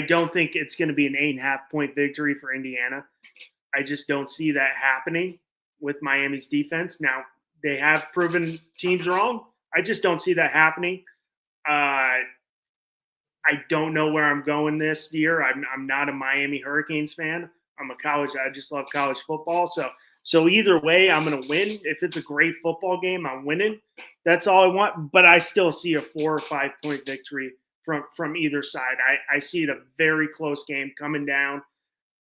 S1: don't think it's going to be an 8.5-point victory for Indiana. I just don't see that happening with Miami's defense. Now, they have proven teams wrong. I just don't see that happening. I don't know where I'm going this year. I'm not a Miami Hurricanes fan. I just love college football. So either way, I'm going to win. If it's a great football game, I'm winning. That's all I want. But I still see a 4 or 5 point victory from either side. I see it a very close game coming down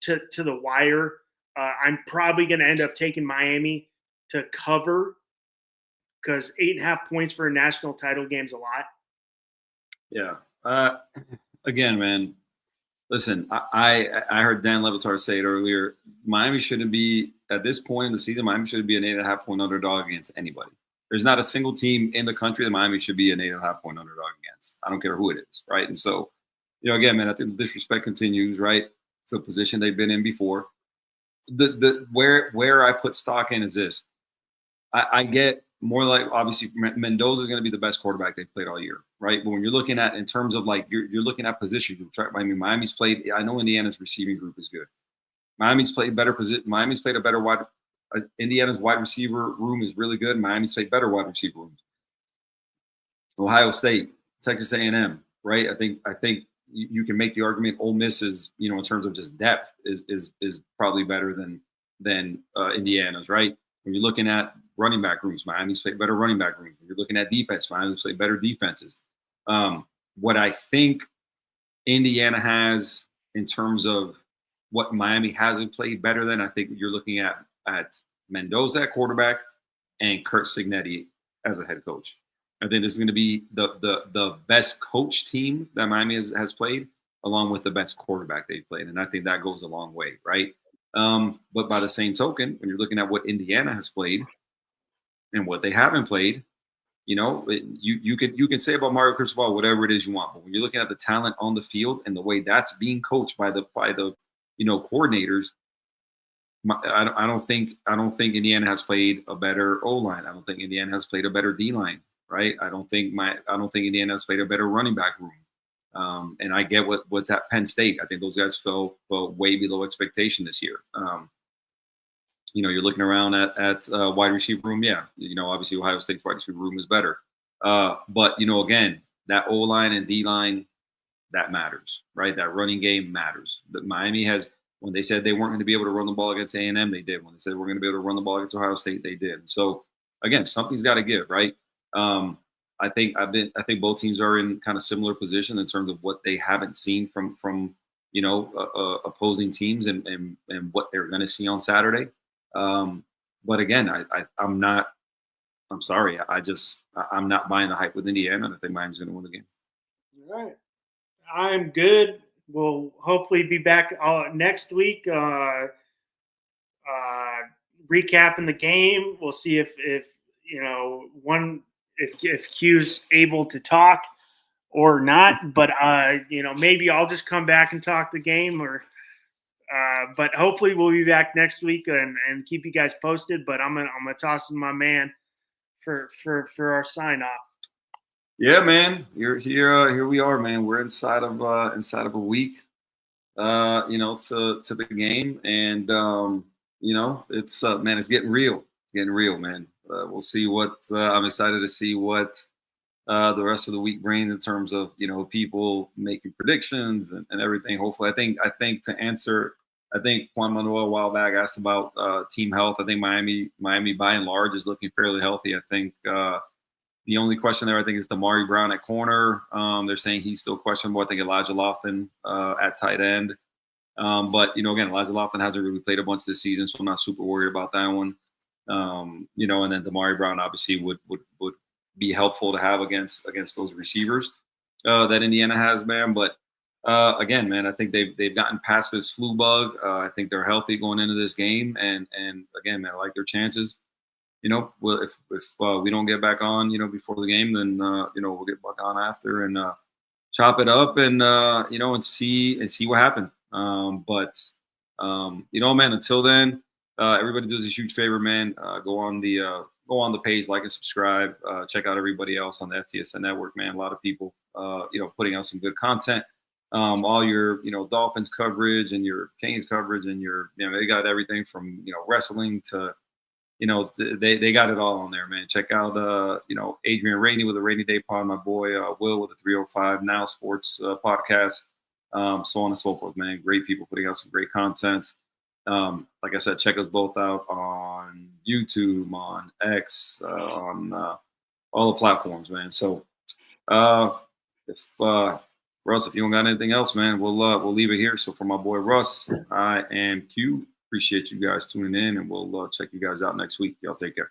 S1: to the wire. I'm probably going to end up taking Miami to cover, because 8.5 points for a national title game is a lot.
S2: Yeah. Again, man, listen, I heard Dan Le Batard say it earlier. Miami shouldn't be, at this point in the season, Miami shouldn't be an 8.5-point underdog against anybody. There's not a single team in the country that Miami should be an 8.5-point underdog against. I don't care who it is, right? And so, again, man, I think the disrespect continues, right? It's a position they've been in before. Where I put stock in is this. I get more like, obviously, Mendoza is going to be the best quarterback they've played all year, right? But when you're looking at, in terms of like, you're looking at position groups, right? I mean, Miami's played, I know Indiana's receiving group is good. Miami's played better position. Miami's played a better Indiana's wide receiver room is really good. Miami's played better wide receiver rooms. Ohio State, Texas A&M, right? I think you can make the argument Ole Miss is, in terms of just depth, is probably better than Indiana's, right? When you're looking at running back rooms, Miami's played better running back rooms. When you're looking at defense, Miami's played better defenses. What I think Indiana has in terms of what Miami hasn't played better than, I think you're looking at Mendoza at quarterback and Curt Cignetti as a head coach. I think this is going to be the best coach team that Miami has played, along with the best quarterback they've played. And I think that goes a long way, right? But by the same token, when you're looking at what Indiana has played and what they haven't played, you can say about Mario Cristobal whatever it is you want. But when you're looking at the talent on the field and the way that's being coached by the coordinators, I don't think Indiana has played a better O-line. I don't think Indiana has played a better D-line, right? I don't think Indiana has played a better running back room. And I get what's at Penn State. I think those guys fell way below expectation this year. You're looking around at wide receiver room. Yeah, obviously Ohio State's wide receiver room is better. But again, that O-line and D-line, that matters, right? That running game matters. But Miami has, when they said they weren't going to be able to run the ball against A&M, they did. When they said we're going to be able to run the ball against Ohio State, they did. So again, something's got to give, right? I think both teams are in kind of similar position in terms of what they haven't seen from opposing teams and what they're going to see on Saturday. But again, I'm not. I'm sorry. I'm not buying the hype with Indiana, and I think Miami's going to win the game.
S1: All right. I'm good. We'll hopefully be back next week. Recapping the game. We'll see if Q's able to talk or not. But maybe I'll just come back and talk the game, but hopefully we'll be back next week and keep you guys posted. But I'm gonna toss to my man for our sign off.
S2: Yeah, man. You're here. Here we are, man. We're inside of a week, to the game, and it's man, it's getting real. It's getting real, man. We'll see what I'm excited to see what the rest of the week brings in terms of people making predictions and everything. Hopefully, I think to answer, I think Juan Manuel a while back asked about team health. I think Miami by and large is looking fairly healthy. I think. The only question there, I think, is Damari Brown at corner. They're saying he's still questionable. I think Elijah Lofton at tight end. But, again, Elijah Lofton hasn't really played a bunch this season, so I'm not super worried about that one. And then Damari Brown obviously would be helpful to have against those receivers that Indiana has, man. But, again, man, I think they've gotten past this flu bug. I think they're healthy going into this game. And again, man, I like their chances. If we don't get back on, before the game, then we'll get back on after and chop it up and and see what happened. But man, until then, everybody does a huge favor, man. Go on the page, like and subscribe. Check out everybody else on the FTSN network, man. A lot of people, putting out some good content. All your Dolphins coverage and your Canes coverage and your they got everything from wrestling to they got it all on there, man. Check out, Adrian Rainey with the Rainy Day Pod, my boy Will with the 305 Now Sports podcast, so on and so forth, man. Great people putting out some great content. Like I said, check us both out on YouTube, on X, on all the platforms, man. So if Russ, if you don't got anything else, man, we'll leave it here. So for my boy Russ, I am Q. Appreciate you guys tuning in, and we'll check you guys out next week. Y'all take care.